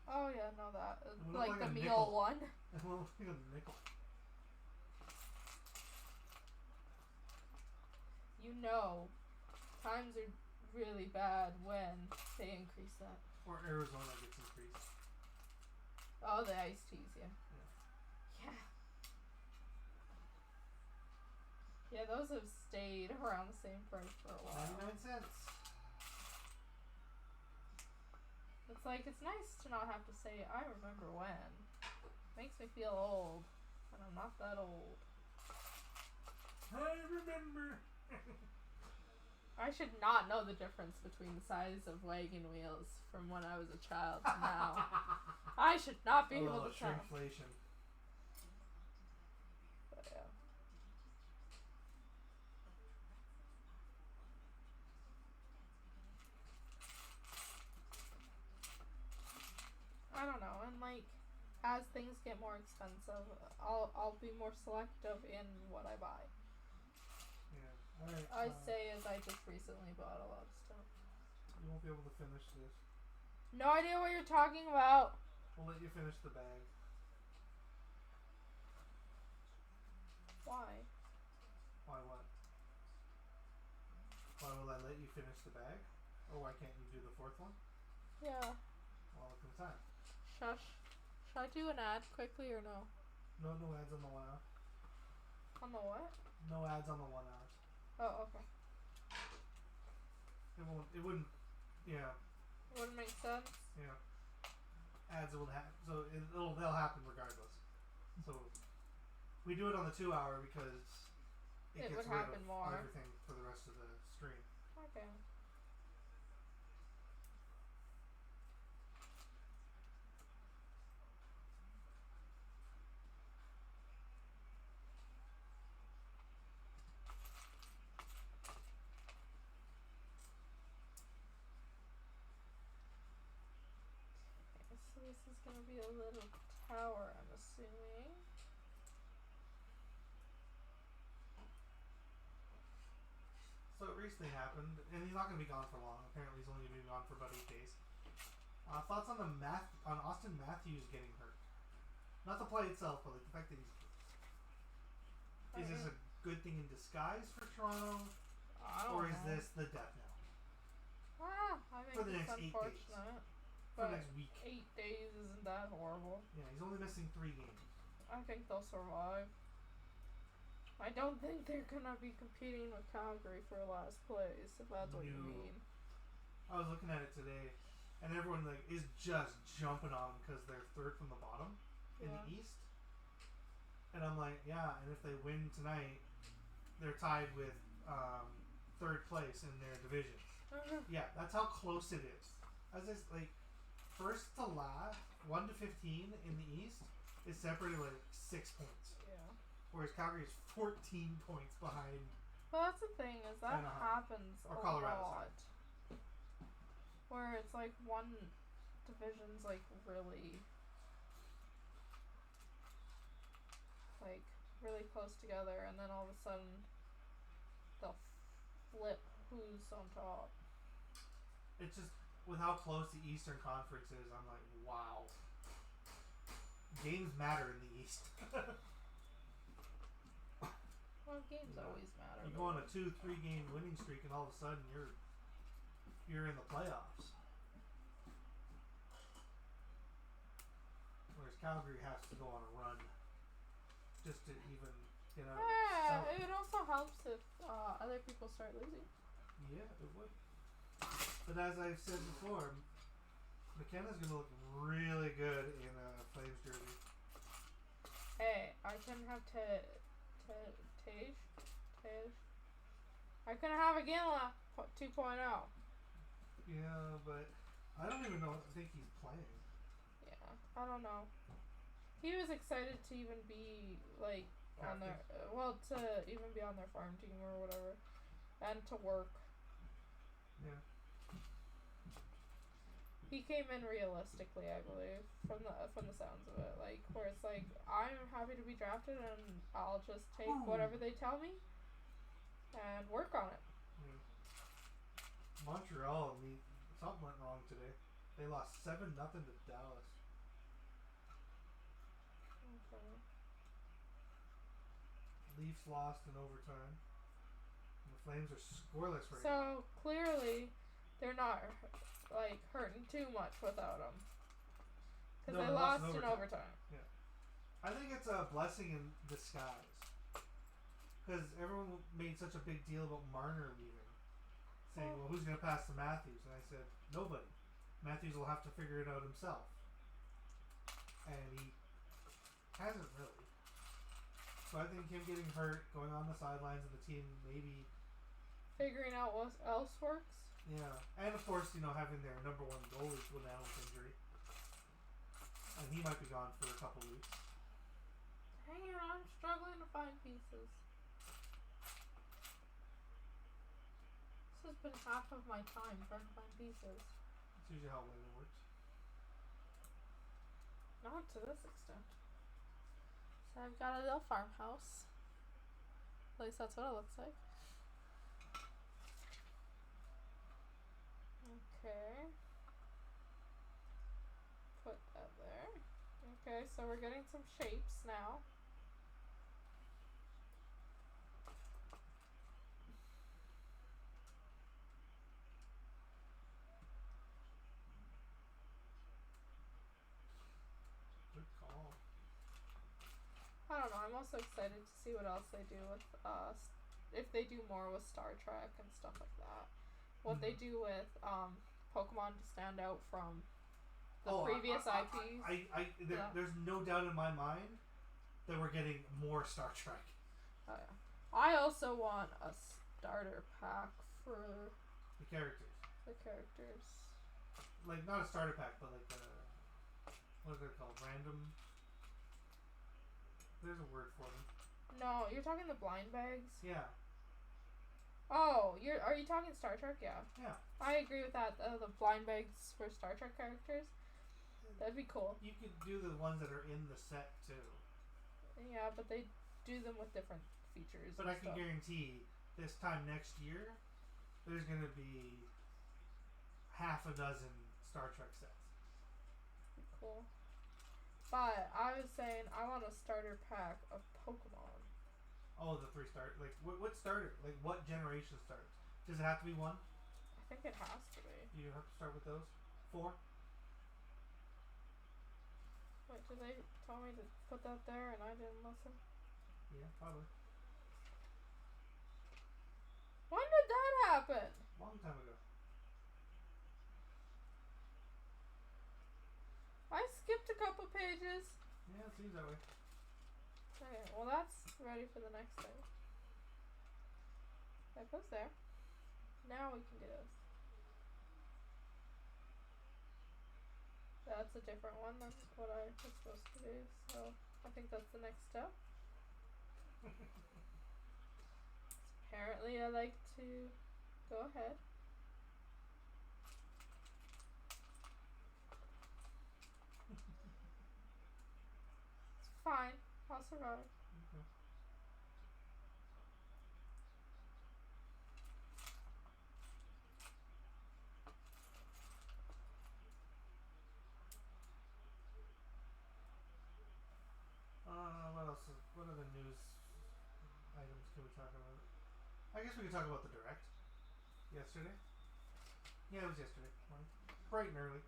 [SPEAKER 1] Oh yeah, no that
[SPEAKER 2] Like
[SPEAKER 1] the
[SPEAKER 2] a
[SPEAKER 1] meal
[SPEAKER 2] nickel.
[SPEAKER 1] one.
[SPEAKER 2] It will look like a nickel.
[SPEAKER 1] You know, times are really bad when they increase that.
[SPEAKER 2] Or Arizona gets increased.
[SPEAKER 1] Oh, the iced teas, yeah.
[SPEAKER 2] Yeah.
[SPEAKER 1] Yeah. Yeah, those have stayed around the same price for a while.
[SPEAKER 2] 99 cents.
[SPEAKER 1] It's like, it's nice to not have to say, I remember when. Makes me feel old. And I'm not that old.
[SPEAKER 2] I remember.
[SPEAKER 1] I should not know the difference between the size of wagon wheels from when I was a child to now. I should not be able to tell.
[SPEAKER 2] Shrinkflation.
[SPEAKER 1] But yeah. I don't know, and like as things get more expensive, I'll be more selective in what I buy.
[SPEAKER 2] Yeah. Alright.
[SPEAKER 1] I say as I just recently bought a lot of stuff.
[SPEAKER 2] You won't be able to finish this.
[SPEAKER 1] No idea what you're talking about.
[SPEAKER 2] We'll let you finish the bag.
[SPEAKER 1] Why?
[SPEAKER 2] Why what? Why will I let you finish the bag? Or why can't you do the fourth one?
[SPEAKER 1] Yeah.
[SPEAKER 2] Well, look at the time.
[SPEAKER 1] Shush. Should I do an ad quickly or no?
[SPEAKER 2] No ads on the 1 hour.
[SPEAKER 1] On the what?
[SPEAKER 2] No ads on the 1 hour.
[SPEAKER 1] Oh, okay.
[SPEAKER 2] It wouldn't, yeah.
[SPEAKER 1] It wouldn't make sense.
[SPEAKER 2] Yeah. Ads will happen, so they'll happen regardless. So we do it on the 2 hour because it
[SPEAKER 1] It
[SPEAKER 2] gets
[SPEAKER 1] would
[SPEAKER 2] rid
[SPEAKER 1] happen
[SPEAKER 2] of
[SPEAKER 1] more.
[SPEAKER 2] everything for the rest of the stream.
[SPEAKER 1] Okay. So this is gonna be a little tower, I'm assuming.
[SPEAKER 2] So it recently happened, and he's not going to be gone for long. Apparently, he's only going to be gone for about 8 days. Thoughts on on Austin Matthews getting hurt? Not the play itself, but like the fact that he's. Is this a good thing in disguise for Toronto, or is this the death knell?
[SPEAKER 1] I think
[SPEAKER 2] For the
[SPEAKER 1] it's
[SPEAKER 2] next 8 days.
[SPEAKER 1] unfortunate.
[SPEAKER 2] For
[SPEAKER 1] But
[SPEAKER 2] the next week.
[SPEAKER 1] 8 days isn't that horrible.
[SPEAKER 2] Yeah, he's only missing 3 games.
[SPEAKER 1] I think they'll survive. I don't think they're gonna be competing with Calgary for last place, if that's what you
[SPEAKER 2] No.
[SPEAKER 1] mean.
[SPEAKER 2] I was looking at it today, and everyone like is just jumping on them because they're third from the bottom in the East. And I'm like, yeah, and if they win tonight, they're tied with third place in their division. Yeah, that's how close it is. As I like, first to last, 1 to 15 in the East is separated like 6 points.
[SPEAKER 1] Yeah.
[SPEAKER 2] Whereas Calgary is 14 points behind.
[SPEAKER 1] Well, that's the thing, is that
[SPEAKER 2] Anaheim.
[SPEAKER 1] happens
[SPEAKER 2] Or
[SPEAKER 1] a
[SPEAKER 2] Colorado,
[SPEAKER 1] lot. Where it's like one division's like really close together, and then all of a sudden they'll flip who's on top.
[SPEAKER 2] It's just with how close the Eastern Conference is, I'm like, wow. Games matter in the East.
[SPEAKER 1] Well, games always matter.
[SPEAKER 2] You go on a 2-3 game winning streak, and all of a sudden you're in the playoffs. Whereas Calgary has to go on a run just to even get out.
[SPEAKER 1] Yeah, it also helps if other people start losing.
[SPEAKER 2] Yeah, it would. But as I've said before, McKenna's gonna look really good in a Flames jersey.
[SPEAKER 1] Hey, I couldn't have Tej. I couldn't have Iginla 2.0.
[SPEAKER 2] Yeah, but I don't even know. I think he's playing.
[SPEAKER 1] Yeah, I don't know. He was excited to even be like on their to even be on their farm team or whatever, and to work.
[SPEAKER 2] Yeah.
[SPEAKER 1] He came in realistically, I believe, from the sounds of it, like where it's like I'm happy to be drafted and I'll just take whatever they tell me and work on it.
[SPEAKER 2] Yeah. Montreal, something went wrong today. They lost 7-0 to Dallas.
[SPEAKER 1] Okay.
[SPEAKER 2] Leafs lost in overtime. And the Flames are scoreless right now.
[SPEAKER 1] So clearly, they're not like hurting too much without him, because they lost in overtime.
[SPEAKER 2] Yeah, I think it's a blessing in disguise, because everyone made such a big deal about Marner leaving, saying, "Well, who's going to pass to Matthews?" And I said, "Nobody. Matthews will have to figure it out himself," and he hasn't really. So I think him getting hurt, going on the sidelines, and the team maybe
[SPEAKER 1] figuring out what else works.
[SPEAKER 2] Yeah, and of course, having their number one goalie go down with injury, and he might be gone for a couple weeks.
[SPEAKER 1] Hang on, I'm struggling to find pieces. This has been half of my time trying to find pieces.
[SPEAKER 2] That's usually how it works.
[SPEAKER 1] Not to this extent. So I've got a little farmhouse. At least that's what it looks like. Okay. Put that there. Okay, so we're getting some shapes now.
[SPEAKER 2] Good call.
[SPEAKER 1] I don't know, I'm also excited to see what else they do with if they do more with Star Trek and stuff like that. What they do with Pokemon to stand out from the previous IPs.
[SPEAKER 2] There's no doubt in my mind that we're getting more Star Trek.
[SPEAKER 1] Oh yeah. I also want a starter pack for
[SPEAKER 2] the characters. Like not a starter pack, but like what are they called? Random. There's a word for them.
[SPEAKER 1] No, you're talking the blind bags?
[SPEAKER 2] Yeah.
[SPEAKER 1] Oh, are you talking Star Trek? Yeah.
[SPEAKER 2] Yeah.
[SPEAKER 1] I agree with that. The blind bags for Star Trek characters. That'd be cool.
[SPEAKER 2] You could do the ones that are in the set too.
[SPEAKER 1] Yeah, but they do them with different features.
[SPEAKER 2] But I can guarantee this time next year, there's gonna be half a dozen Star Trek sets.
[SPEAKER 1] Cool. But I was saying I want a starter pack of Pokemon.
[SPEAKER 2] Oh, the 3-star. Like, what starter? Like, what generation starts? Does it have to be 1?
[SPEAKER 1] I think it has to be.
[SPEAKER 2] You have to start with those? 4?
[SPEAKER 1] Wait, did they tell me to put that there and I didn't listen?
[SPEAKER 2] Yeah, probably.
[SPEAKER 1] When did that happen?
[SPEAKER 2] Long time ago.
[SPEAKER 1] I skipped a couple pages.
[SPEAKER 2] Yeah, it seems that way.
[SPEAKER 1] Okay, well that's ready for the next thing. That goes there. Now we can do this. That's a different one than what I was supposed to do, so I think that's the next step. Apparently I like to go ahead. It's fine. I'll survive.
[SPEAKER 2] Okay. What other news items can we talk about? I guess we could talk about the Direct. Yesterday. Yeah, it was yesterday morning. Bright and early.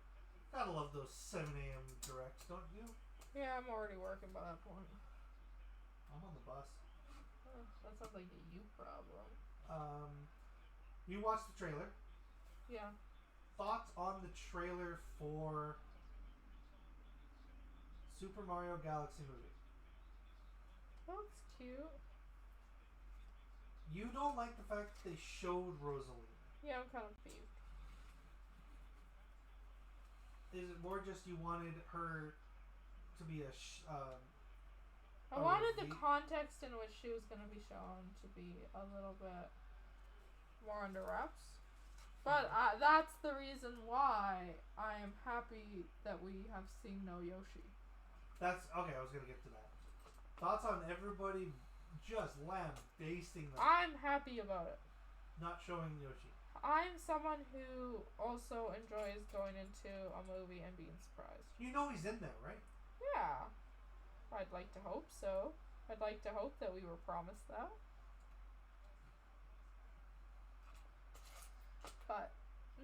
[SPEAKER 2] Gotta love those 7 a.m. Directs, don't you?
[SPEAKER 1] Yeah, I'm already working by that point.
[SPEAKER 2] I'm on the bus.
[SPEAKER 1] That sounds like a you problem.
[SPEAKER 2] You watched the trailer.
[SPEAKER 1] Yeah.
[SPEAKER 2] Thoughts on the trailer for Super Mario Galaxy movie?
[SPEAKER 1] Looks cute.
[SPEAKER 2] You don't like the fact that they showed Rosalina.
[SPEAKER 1] Yeah, I'm kind of peeved.
[SPEAKER 2] Is it more just you wanted her to be
[SPEAKER 1] I wanted wanted the context in which she was going to be shown to be a little bit more under wraps. But that's the reason why I am happy that we have seen no Yoshi.
[SPEAKER 2] That's okay. I was gonna get to that. Thoughts on everybody just lambasting them.
[SPEAKER 1] I'm happy about it.
[SPEAKER 2] Not showing Yoshi.
[SPEAKER 1] I'm someone who also enjoys going into a movie and being surprised.
[SPEAKER 2] You know he's in there, right?
[SPEAKER 1] Yeah. I'd like to hope so. I'd like to hope that we were promised that. But,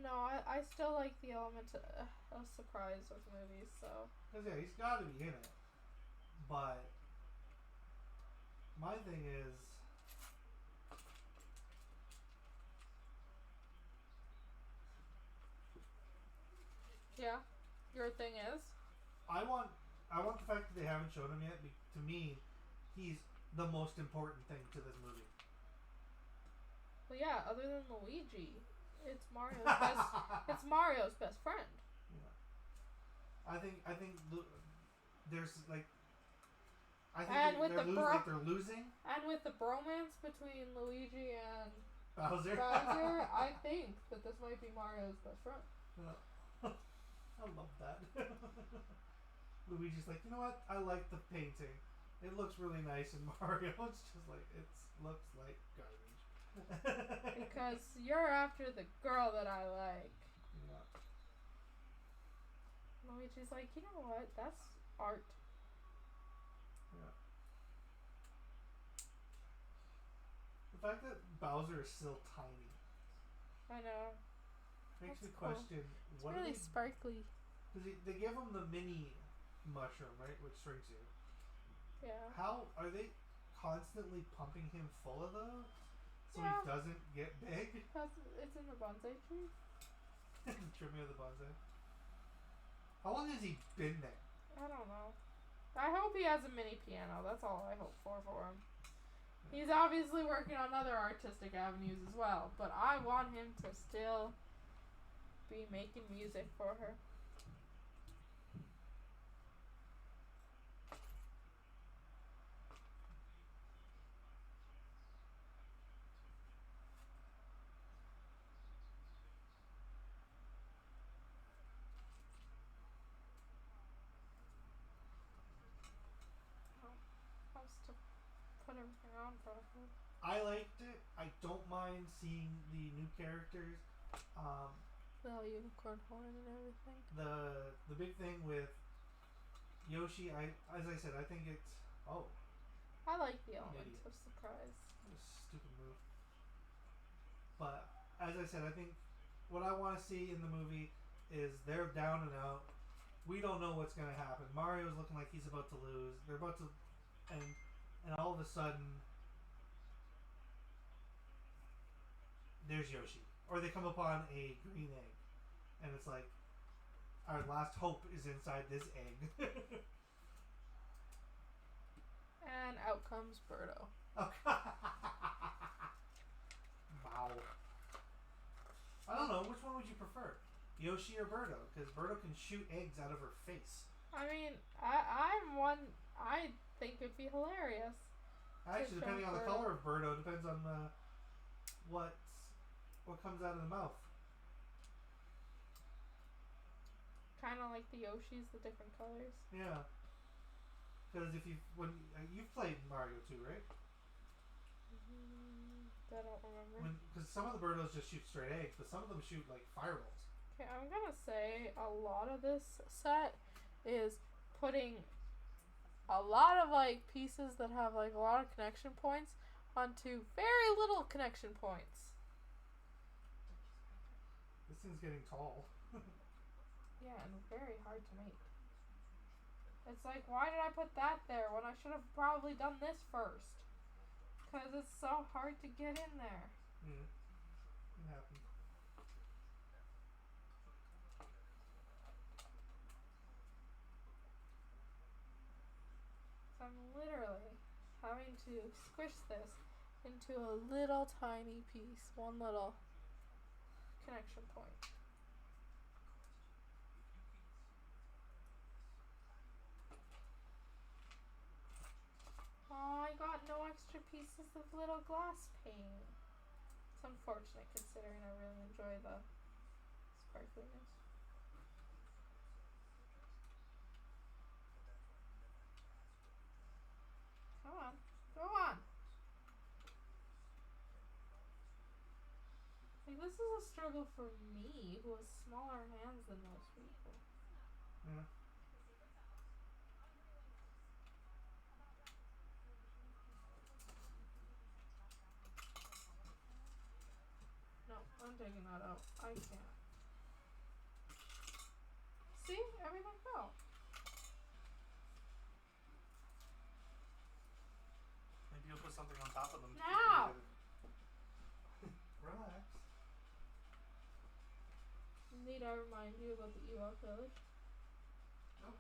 [SPEAKER 1] no, I still like the element of surprise with movies, so.
[SPEAKER 2] Because, yeah, he's got to be in it. But, my thing is,
[SPEAKER 1] yeah, your thing is?
[SPEAKER 2] I want the fact that they haven't shown him yet. To me, he's the most important thing to this movie.
[SPEAKER 1] Well, yeah, other than Luigi, it's Mario's best. It's Mario's best friend.
[SPEAKER 2] Yeah. I think there's like. I think
[SPEAKER 1] and with
[SPEAKER 2] they're losing.
[SPEAKER 1] And with the bromance between Luigi and
[SPEAKER 2] Bowser,
[SPEAKER 1] I think that this might be Mario's best friend.
[SPEAKER 2] Yeah. I love that. Luigi's like, you know what? I like the painting. It looks really nice, and Mario, it's just like looks like garbage.
[SPEAKER 1] Because you're after the girl that I like.
[SPEAKER 2] Yeah.
[SPEAKER 1] Luigi's like, you know what? That's art.
[SPEAKER 2] Yeah. The fact that Bowser is still tiny.
[SPEAKER 1] I know.
[SPEAKER 2] Makes me
[SPEAKER 1] cool.
[SPEAKER 2] question.
[SPEAKER 1] It's
[SPEAKER 2] what
[SPEAKER 1] really sparkly.
[SPEAKER 2] Because they give him the mini mushroom, right, which shrinks you.
[SPEAKER 1] Yeah.
[SPEAKER 2] How are they constantly pumping him full of those so
[SPEAKER 1] yeah.
[SPEAKER 2] he doesn't get big?
[SPEAKER 1] It's in the bonsai tree.
[SPEAKER 2] The trimming of the bonsai. How long has he been there?
[SPEAKER 1] I don't know. I hope he has a mini piano. That's all I hope for him. He's obviously working on other artistic avenues as well, but I want him to still be making music for her. To put everything on properly.
[SPEAKER 2] I liked it. I don't mind seeing the new characters.
[SPEAKER 1] The unicorn horn and everything.
[SPEAKER 2] The big thing with Yoshi, as I said, I think it's
[SPEAKER 1] I like the element of surprise.
[SPEAKER 2] What a stupid move. But as I said, I think what I want to see in the movie is they're down and out. We don't know what's gonna happen. Mario's looking like he's about to lose. They're about to. And all of a sudden, there's Yoshi. Or they come upon a green egg. And it's like, our last hope is inside this egg.
[SPEAKER 1] And out comes Birdo.
[SPEAKER 2] Oh, wow. I don't know, which one would you prefer? Yoshi or Birdo? Because Birdo can shoot eggs out of her face.
[SPEAKER 1] I mean, I'm one... I think it'd be hilarious.
[SPEAKER 2] Actually, depending on the color of Birdo, depends on what comes out of the mouth.
[SPEAKER 1] Kind of like the Yoshis, the different colors.
[SPEAKER 2] Yeah. Because you've played Mario 2, right?
[SPEAKER 1] I don't remember.
[SPEAKER 2] Because some of the Birdos just shoot straight eggs, but some of them shoot like fireballs.
[SPEAKER 1] Okay, I'm gonna say a lot of this set is putting a lot of like pieces that have like a lot of connection points onto very little connection points.
[SPEAKER 2] This thing's getting tall.
[SPEAKER 1] Yeah, and very hard to make. It's like, why did I put that there when I should have probably done this first? Because it's so hard to get in there.
[SPEAKER 2] It happened.
[SPEAKER 1] So I'm literally having to squish this into a little tiny piece. One little connection point. pieces of little glass paint. It's unfortunate considering I really enjoy the sparkliness. Come on. Go on. Like, this is a struggle for me, who has smaller hands than most people.
[SPEAKER 2] Yeah.
[SPEAKER 1] No, I'm taking that out. I can't. See? Everything fell.
[SPEAKER 2] Maybe you'll put something on top of them.
[SPEAKER 1] Now!
[SPEAKER 2] Relax.
[SPEAKER 1] Need I remind you about the Ewok village?
[SPEAKER 2] Nope.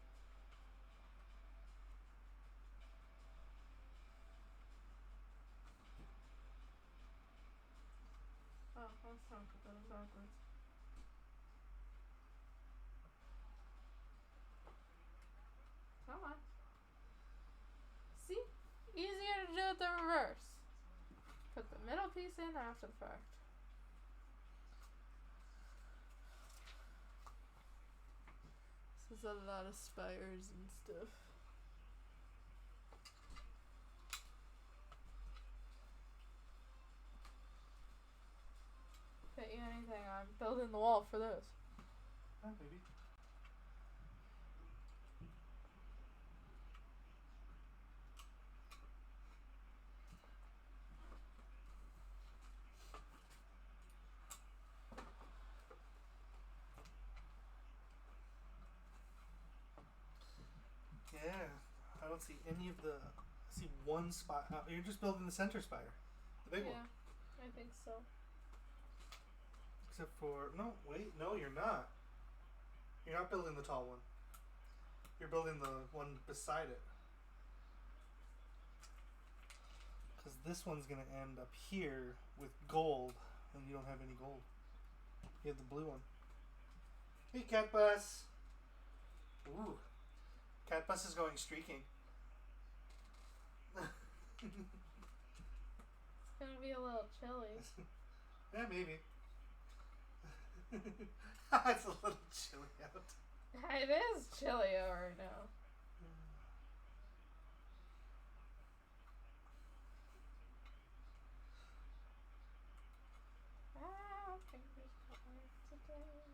[SPEAKER 1] Oh, I was trying to put that in backwards. Come on. See? Easier to do it the reverse. Put the middle piece in after the fact. This is a lot of spires and stuff. Bet you anything I'm building the wall for this.
[SPEAKER 2] Oh, maybe. Yeah, I don't see any of the. I see one spire. You're just building the center spire, the big one.
[SPEAKER 1] Yeah, I think so.
[SPEAKER 2] Except for no, you're not. You're not building the tall one. You're building the one beside it. Because this one's gonna end up here with gold, and you don't have any gold. You have the blue one. Hey, Cat Bus. Ooh, Cat Bus is going streaking.
[SPEAKER 1] It's gonna be a little chilly.
[SPEAKER 2] Yeah, maybe. It's a little chilly out.
[SPEAKER 1] It is chilly out right now. Fingers crossed today.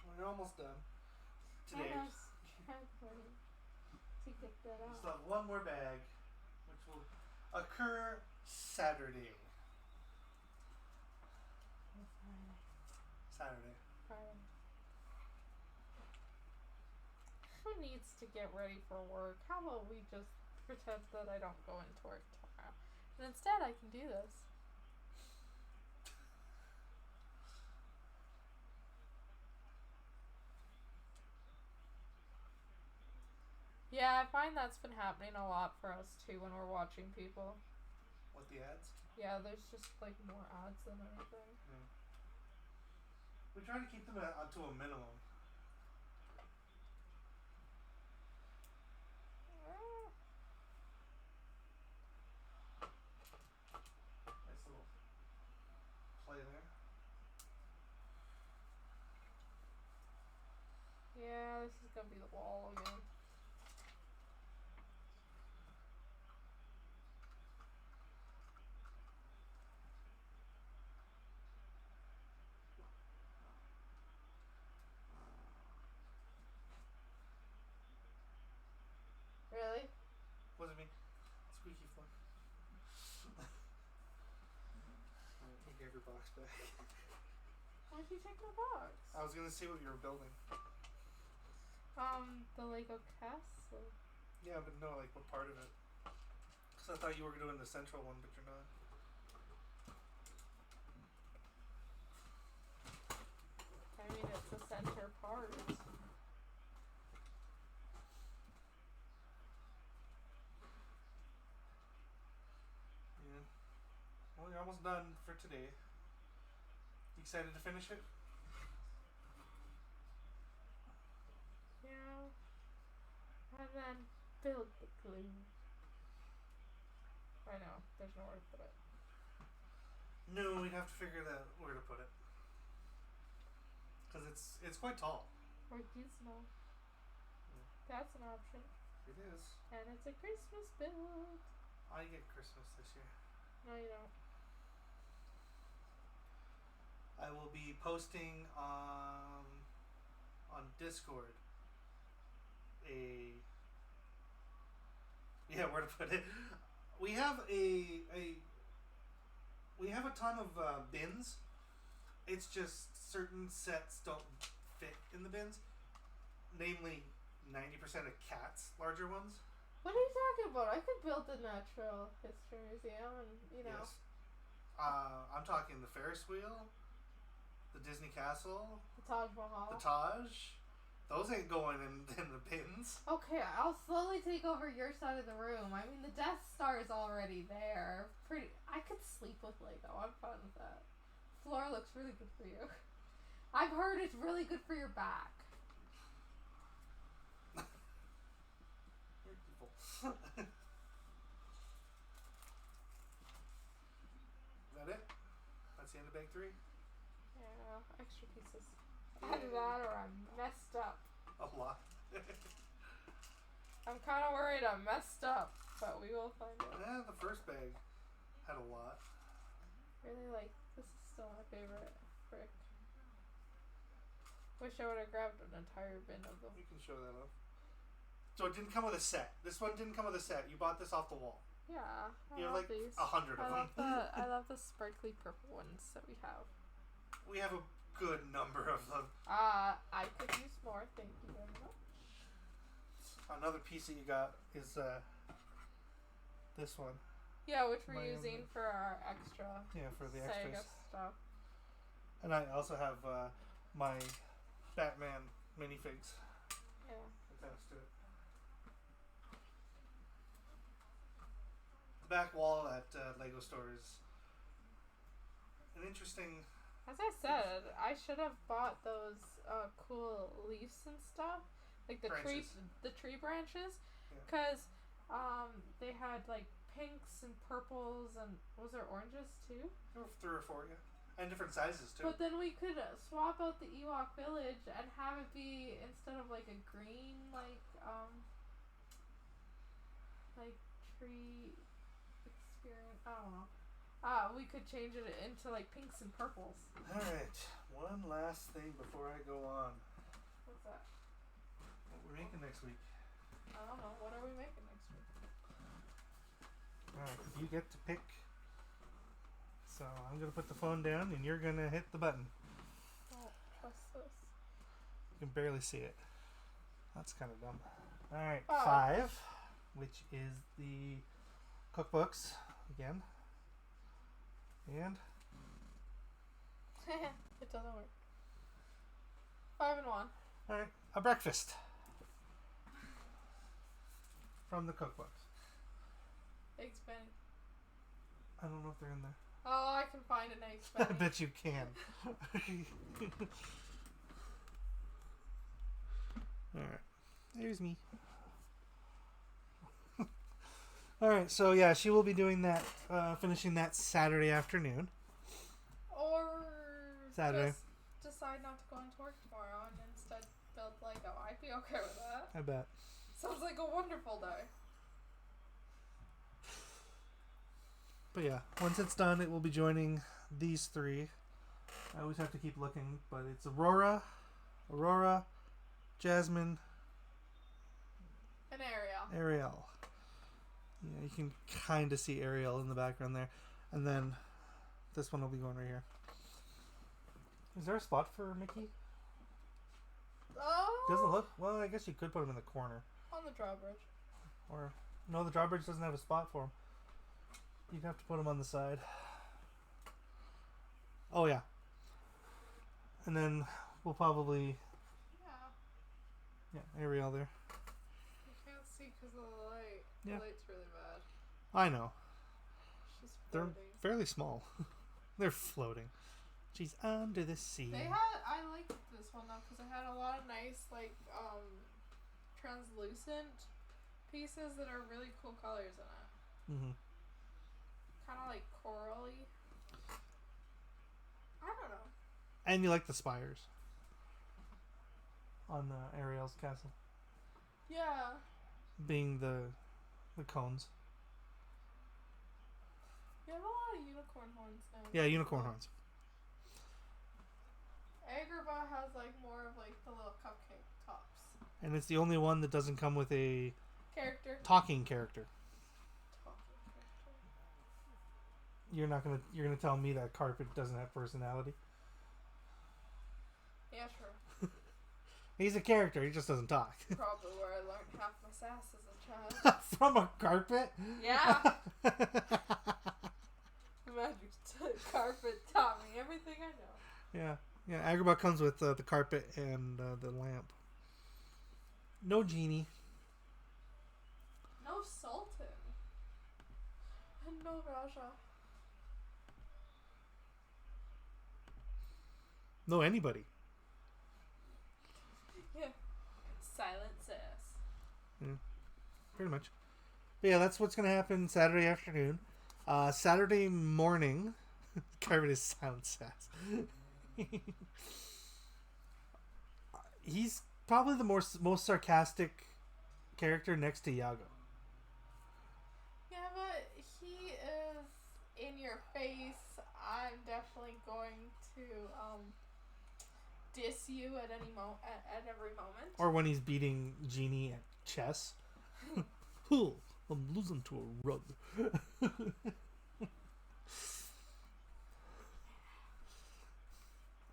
[SPEAKER 2] Well, you're almost done. Today.
[SPEAKER 1] I was struggling to get that
[SPEAKER 2] We
[SPEAKER 1] out.
[SPEAKER 2] still have one more bag, which will occur Saturday. Saturday.
[SPEAKER 1] Friday. Who needs to get ready for work? How about we just pretend that I don't go into work tomorrow? And instead I can do this. Yeah, I find that's been happening a lot for us too when we're watching people.
[SPEAKER 2] What, the ads?
[SPEAKER 1] Yeah, there's just like more ads than anything.
[SPEAKER 2] Yeah. We try to keep them to a minimum. Nice little play there.
[SPEAKER 1] Yeah, this is gonna be the wall again. Really?
[SPEAKER 2] Wasn't me. Squeaky floor. Alright, you gave your box back.
[SPEAKER 1] Why'd you take my box?
[SPEAKER 2] I was gonna see what you were building.
[SPEAKER 1] The Lego castle.
[SPEAKER 2] Yeah, but no, like what part of it? Because I thought you were doing the central one, but you're not.
[SPEAKER 1] I mean, it's the center part.
[SPEAKER 2] Yeah. Well, you're almost done for today. You excited to finish it?
[SPEAKER 1] Yeah. And then build the glue. I know, there's nowhere to put it.
[SPEAKER 3] No, we'd have to figure out where to put it. Because it's quite tall.
[SPEAKER 1] Or gizmo. That's an option.
[SPEAKER 3] It is.
[SPEAKER 1] And it's a Christmas build.
[SPEAKER 3] I get Christmas this year.
[SPEAKER 1] No, you don't.
[SPEAKER 3] I will be posting on Discord where to put it. We have a ton of bins. It's just certain sets don't fit in the bins. Namely, 90% of cats, larger ones.
[SPEAKER 1] What are you talking about? I could build the Natural History Museum and,
[SPEAKER 3] Yes. I'm talking the Ferris wheel, the Disney Castle,
[SPEAKER 1] the Taj Mahal.
[SPEAKER 3] the Taj. Those ain't going in the bins.
[SPEAKER 1] Okay, I'll slowly take over your side of the room. I mean, the Death Star is already there. I could sleep with Lego. I'm fine with that. Floor looks really good for you. I've heard it's really good for your back.
[SPEAKER 3] You're evil. Is that it? That's the end of bag 3?
[SPEAKER 1] Yeah, extra pieces. Either that or I'm messed up.
[SPEAKER 3] A lot.
[SPEAKER 1] I'm kind of worried I'm messed up, but we will find out.
[SPEAKER 3] Yeah, the first bag had a lot.
[SPEAKER 1] Really, this is still my favorite. Frick. Wish I would have grabbed an entire bin of them.
[SPEAKER 3] You can show that off. So it didn't come with a set. This one didn't come with a set. You bought this off the wall.
[SPEAKER 1] Yeah,
[SPEAKER 3] You have like
[SPEAKER 1] these.
[SPEAKER 3] 100 of them.
[SPEAKER 1] I love the sparkly purple ones that we have.
[SPEAKER 3] We have a good number of them.
[SPEAKER 1] I could use more. Thank you very much.
[SPEAKER 3] Another piece that you got is this one.
[SPEAKER 1] Yeah, which we're
[SPEAKER 3] My
[SPEAKER 1] using for our extra.
[SPEAKER 3] Yeah, for the
[SPEAKER 1] Sega
[SPEAKER 3] extras.
[SPEAKER 1] stuff.
[SPEAKER 3] And I also have my Batman minifigs
[SPEAKER 1] Yeah.
[SPEAKER 3] attached to it. The back wall at Lego Store is an interesting.
[SPEAKER 1] As I said, I should have bought those cool leaves and stuff, like the
[SPEAKER 3] Branches.
[SPEAKER 1] tree branches,
[SPEAKER 3] Yeah.
[SPEAKER 1] because they had like pinks and purples and was there oranges too?
[SPEAKER 3] There were 3 or 4, yeah. And different sizes too.
[SPEAKER 1] But then we could swap out the Ewok village and have it be instead of like a green like tree experience. I don't know. We could change it into like pinks and purples.
[SPEAKER 3] Alright, one last thing before I go on.
[SPEAKER 1] What's that?
[SPEAKER 3] What we're making next week.
[SPEAKER 1] I don't know. What are we making next week?
[SPEAKER 3] Alright, you get to pick. So I'm going to put the phone down and you're going to hit the button.
[SPEAKER 1] Don't trust this.
[SPEAKER 3] You can barely see it. That's kind of dumb. Alright,
[SPEAKER 1] Oh.
[SPEAKER 3] 5, which is the cookbooks again. And
[SPEAKER 1] It doesn't work. 5 and 1.
[SPEAKER 3] alright, a breakfast from the cookbooks.
[SPEAKER 1] Eggs Benny.
[SPEAKER 3] I don't know if they're in there.
[SPEAKER 1] Oh, I can find an eggs
[SPEAKER 3] I
[SPEAKER 1] Benny.
[SPEAKER 3] bet you can. Alright, there's me. Alright, so yeah, she will be doing that, finishing that Saturday afternoon.
[SPEAKER 1] Or
[SPEAKER 3] Saturday.
[SPEAKER 1] just decide not to go into work tomorrow and instead build Lego. I'd be okay with that.
[SPEAKER 3] I bet.
[SPEAKER 1] Sounds like a wonderful day.
[SPEAKER 3] But yeah, once it's done, it will be joining these 3. I always have to keep looking, but it's Aurora, Jasmine,
[SPEAKER 1] An Ariel.
[SPEAKER 3] Ariel. Yeah, you can kind of see Ariel in the background there. And then this one will be going right here. Is there a spot for Mickey?
[SPEAKER 1] Oh!
[SPEAKER 3] Doesn't look... Well, I guess you could put him in the corner.
[SPEAKER 1] On the drawbridge.
[SPEAKER 3] Or... No, the drawbridge doesn't have a spot for him. You'd have to put him on the side. Oh, yeah. And then we'll probably...
[SPEAKER 1] Yeah.
[SPEAKER 3] Yeah, Ariel there.
[SPEAKER 1] You can't see because of the light.
[SPEAKER 3] Yeah.
[SPEAKER 1] The light's really bad.
[SPEAKER 3] I know.
[SPEAKER 1] She's
[SPEAKER 3] They're
[SPEAKER 1] floating.
[SPEAKER 3] fairly small. They're floating. She's under the sea.
[SPEAKER 1] I liked this one though because it had a lot of nice translucent pieces that are really cool colors in it.
[SPEAKER 3] Mm-hmm.
[SPEAKER 1] Kind of like corally. I don't know.
[SPEAKER 3] And you like the spires on Ariel's castle,
[SPEAKER 1] Yeah.
[SPEAKER 3] being the cones.
[SPEAKER 1] You have a lot of unicorn horns now.
[SPEAKER 3] Yeah, unicorn horns.
[SPEAKER 1] Agrabah has like more of like the little cupcake tops.
[SPEAKER 3] And it's the only one that doesn't come with a
[SPEAKER 1] Character.
[SPEAKER 3] talking character.
[SPEAKER 1] Talking character.
[SPEAKER 3] You're gonna tell me that carpet doesn't have personality?
[SPEAKER 1] Yeah, sure.
[SPEAKER 3] He's a character. He just doesn't talk.
[SPEAKER 1] Probably where I learned half my sass as a child.
[SPEAKER 3] From a carpet?
[SPEAKER 1] Yeah. The magic carpet taught me everything I know.
[SPEAKER 3] Yeah. Yeah, Agrabah comes with the carpet and the lamp. No genie.
[SPEAKER 1] No sultan. And no Raja.
[SPEAKER 3] No anybody.
[SPEAKER 1] Yeah. Silent sass.
[SPEAKER 3] Pretty much. But yeah, that's what's going to happen Saturday afternoon. Saturday morning, Carpet is silent sass. He's probably the most sarcastic character next to Iago.
[SPEAKER 1] Yeah, but he is in your face. I'm definitely going to diss you at any at every moment.
[SPEAKER 3] Or when he's beating Genie at chess. Oh, I'm losing to a rug.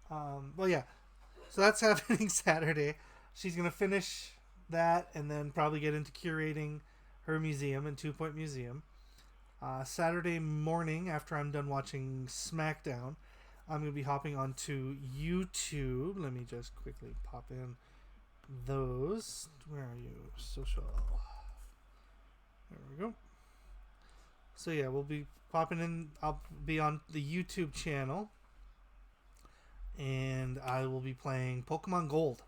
[SPEAKER 3] Well, yeah. So that's happening Saturday. She's going to finish that and then probably get into curating her museum in 2 Point Museum. Saturday morning, after I'm done watching SmackDown, I'm going to be hopping onto YouTube. Let me just quickly pop in those. Where are you? Social. There we go. So yeah, we'll be popping in. I'll be on the YouTube channel. And I will be playing Pokemon Gold.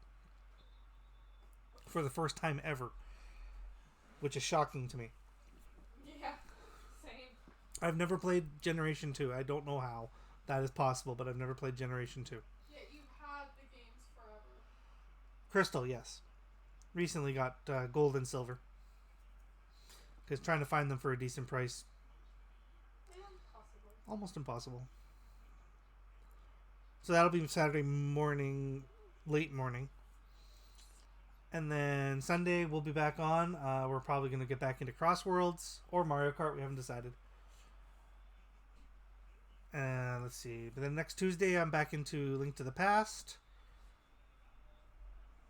[SPEAKER 3] For the first time ever. Which is shocking to me.
[SPEAKER 1] Yeah, same.
[SPEAKER 3] I've never played Generation 2. I don't know how that is possible, but I've never played Generation 2.
[SPEAKER 1] Yeah, you've had the games forever.
[SPEAKER 3] Crystal, yes. Recently got gold and silver. Because trying to find them for a decent price,
[SPEAKER 1] Impossible.
[SPEAKER 3] almost impossible. So that'll be Saturday morning, late morning. And then Sunday we'll be back on. We're probably going to get back into Crossworlds or Mario Kart. We haven't decided. Let's see. But then next Tuesday I'm back into Link to the Past.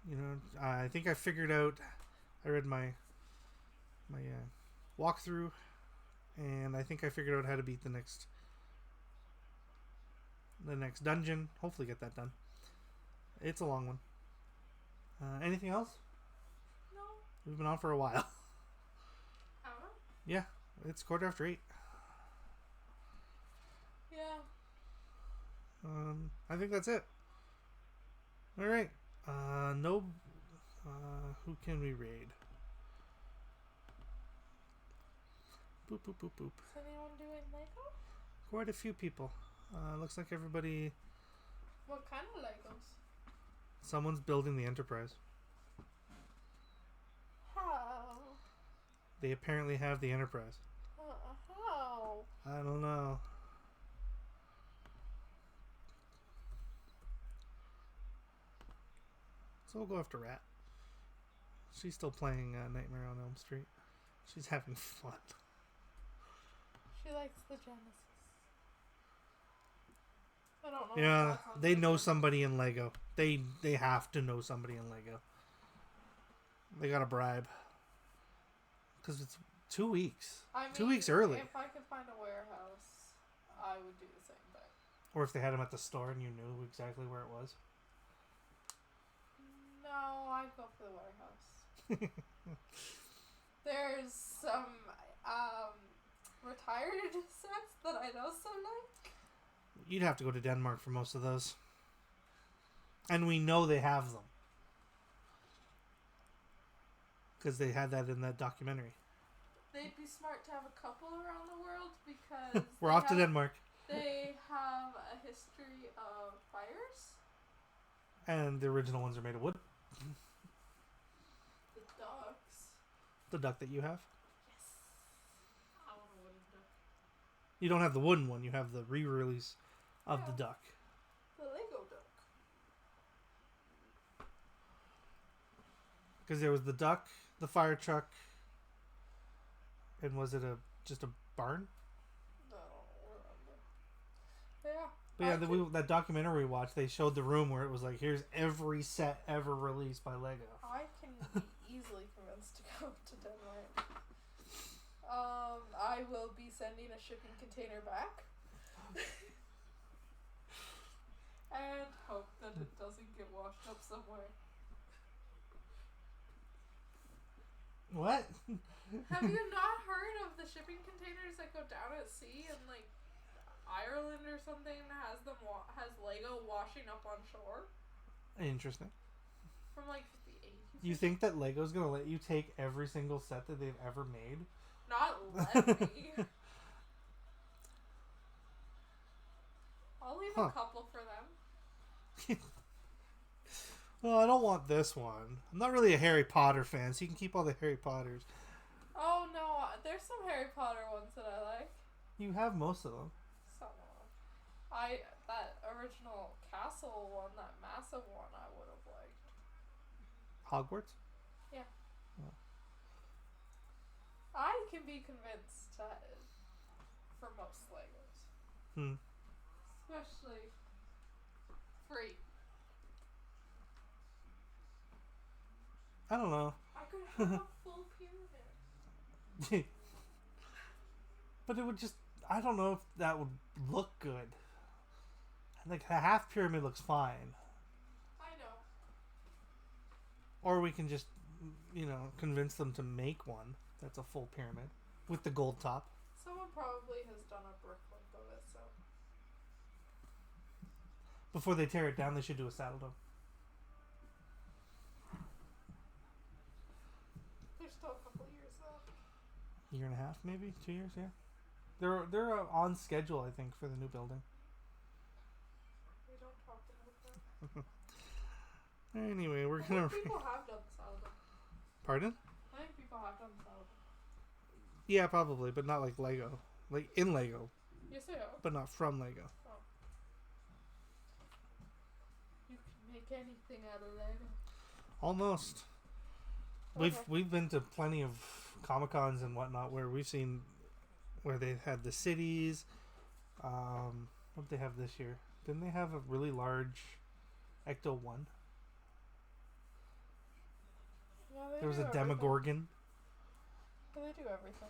[SPEAKER 3] You know, I think I figured out. I read my walkthrough, and I think I figured out how to beat the next dungeon. Hopefully get that done. It's a long one. Anything else?
[SPEAKER 1] No.
[SPEAKER 3] We've been on for a while.
[SPEAKER 1] I don't know.
[SPEAKER 3] Yeah, it's 8:15.
[SPEAKER 1] Yeah.
[SPEAKER 3] I think that's it. All right. No. Who can we raid? Boop boop boop boop.
[SPEAKER 1] Is anyone doing Lego?
[SPEAKER 3] Quite a few people. Looks like everybody.
[SPEAKER 1] What kind of Legos?
[SPEAKER 3] Someone's building the Enterprise.
[SPEAKER 1] How?
[SPEAKER 3] They apparently have the Enterprise.
[SPEAKER 1] How?
[SPEAKER 3] I don't know. So we'll go after Rat. She's still playing Nightmare on Elm Street. She's having fun.
[SPEAKER 1] She likes the Genesis. I don't know.
[SPEAKER 3] Yeah, they know somebody in Lego. They have to know somebody in Lego. They got a bribe. Because it's 2 weeks.
[SPEAKER 1] I mean,
[SPEAKER 3] 2 weeks early.
[SPEAKER 1] If I could find a warehouse, I would do the same thing.
[SPEAKER 3] Or if they had them at the store and you knew exactly where it was.
[SPEAKER 1] No, I'd go for the warehouse. There's some retired sets that I'd also like.
[SPEAKER 3] You'd have to go to Denmark for most of those. And we know they have them. because they had that in that documentary.
[SPEAKER 1] They'd be smart to have a couple around the world because
[SPEAKER 3] We're off to Denmark.
[SPEAKER 1] They have a history of fires.
[SPEAKER 3] And the original ones are made of wood.
[SPEAKER 1] The ducks.
[SPEAKER 3] The duck that you have.
[SPEAKER 1] Yes. I want a wooden duck.
[SPEAKER 3] You don't have the wooden one. You have the re-release of the duck.
[SPEAKER 1] The Lego duck.
[SPEAKER 3] Because there was the duck, the fire truck, and was it just a barn?
[SPEAKER 1] No, I don't remember. Yeah.
[SPEAKER 3] But yeah, that documentary we watched, they showed the room where it was like, here's every set ever released by Lego.
[SPEAKER 1] I can be easily convinced to go to Denmark. I will be sending a shipping container back. And hope that it doesn't get washed up somewhere.
[SPEAKER 3] What?
[SPEAKER 1] Have you not heard of the shipping containers that go down at sea and like Ireland or something has has Lego washing up on shore
[SPEAKER 3] Interesting.
[SPEAKER 1] from like the 80s?
[SPEAKER 3] You think that Lego's gonna let you take every single set that they've ever made?
[SPEAKER 1] Not let me. I'll leave a couple for them.
[SPEAKER 3] Well, I don't want this one. I'm not really a Harry Potter fan, so you can keep all the Harry Potters.
[SPEAKER 1] Oh no, there's some Harry Potter ones that I like.
[SPEAKER 3] You have most of them.
[SPEAKER 1] Some of them. That original castle one, that massive one, I would have liked.
[SPEAKER 3] Hogwarts?
[SPEAKER 1] Yeah.
[SPEAKER 3] Oh.
[SPEAKER 1] I can be convinced for most Legos. Especially free.
[SPEAKER 3] I don't know.
[SPEAKER 1] I could have a full pyramid.
[SPEAKER 3] But it would just... I don't know if that would look good. Like, a half pyramid looks fine.
[SPEAKER 1] I know.
[SPEAKER 3] Or we can just, convince them to make one that's a full pyramid with the gold top.
[SPEAKER 1] Someone probably has done a bricklink of it, so.
[SPEAKER 3] Before they tear it down, they should do a saddle dome.
[SPEAKER 1] There's still a couple years left.
[SPEAKER 3] Year and a half, maybe 2 years. Yeah, they're on schedule, I think, for the new building.
[SPEAKER 1] We don't talk about that.
[SPEAKER 3] Anyway, we're
[SPEAKER 1] I
[SPEAKER 3] gonna.
[SPEAKER 1] think people have done the saddle dome.
[SPEAKER 3] Pardon?
[SPEAKER 1] I think people have done the saddle dome.
[SPEAKER 3] Yeah, probably, but not like Lego. Like in Lego,
[SPEAKER 1] Yes, I have.
[SPEAKER 3] but not from Lego.
[SPEAKER 1] You can make anything out of Lego.
[SPEAKER 3] Almost.
[SPEAKER 1] Okay.
[SPEAKER 3] We've been to plenty of Comic-Cons and whatnot where we've seen where they had the cities. What did they have this year? Didn't they have a really large Ecto 1?
[SPEAKER 1] Yeah,
[SPEAKER 3] There was
[SPEAKER 1] do
[SPEAKER 3] a
[SPEAKER 1] everything.
[SPEAKER 3] Demogorgon.
[SPEAKER 1] Yeah, they do everything.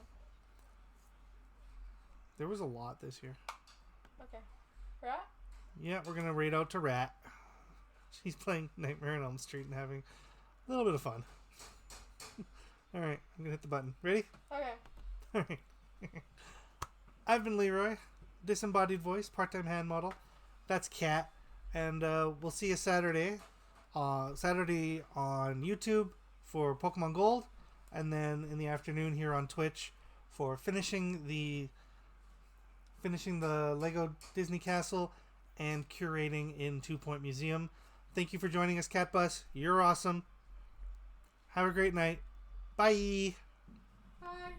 [SPEAKER 3] There was a lot this year.
[SPEAKER 1] Okay. Rat?
[SPEAKER 3] Yeah, we're gonna raid out to Rat. She's playing Nightmare on Elm Street and having a little bit of fun. Alright, I'm gonna hit the button. Ready?
[SPEAKER 1] Okay.
[SPEAKER 3] Alright. I've been Leroy, disembodied voice, part-time hand model. That's Kat. And we'll see you Saturday. Saturday on YouTube for Pokemon Gold. And then in the afternoon here on Twitch for finishing the Lego Disney Castle and curating in 2 Point Museum. Thank you for joining us, Cat Bus. You're awesome. Have a great night. Bye.
[SPEAKER 1] Bye.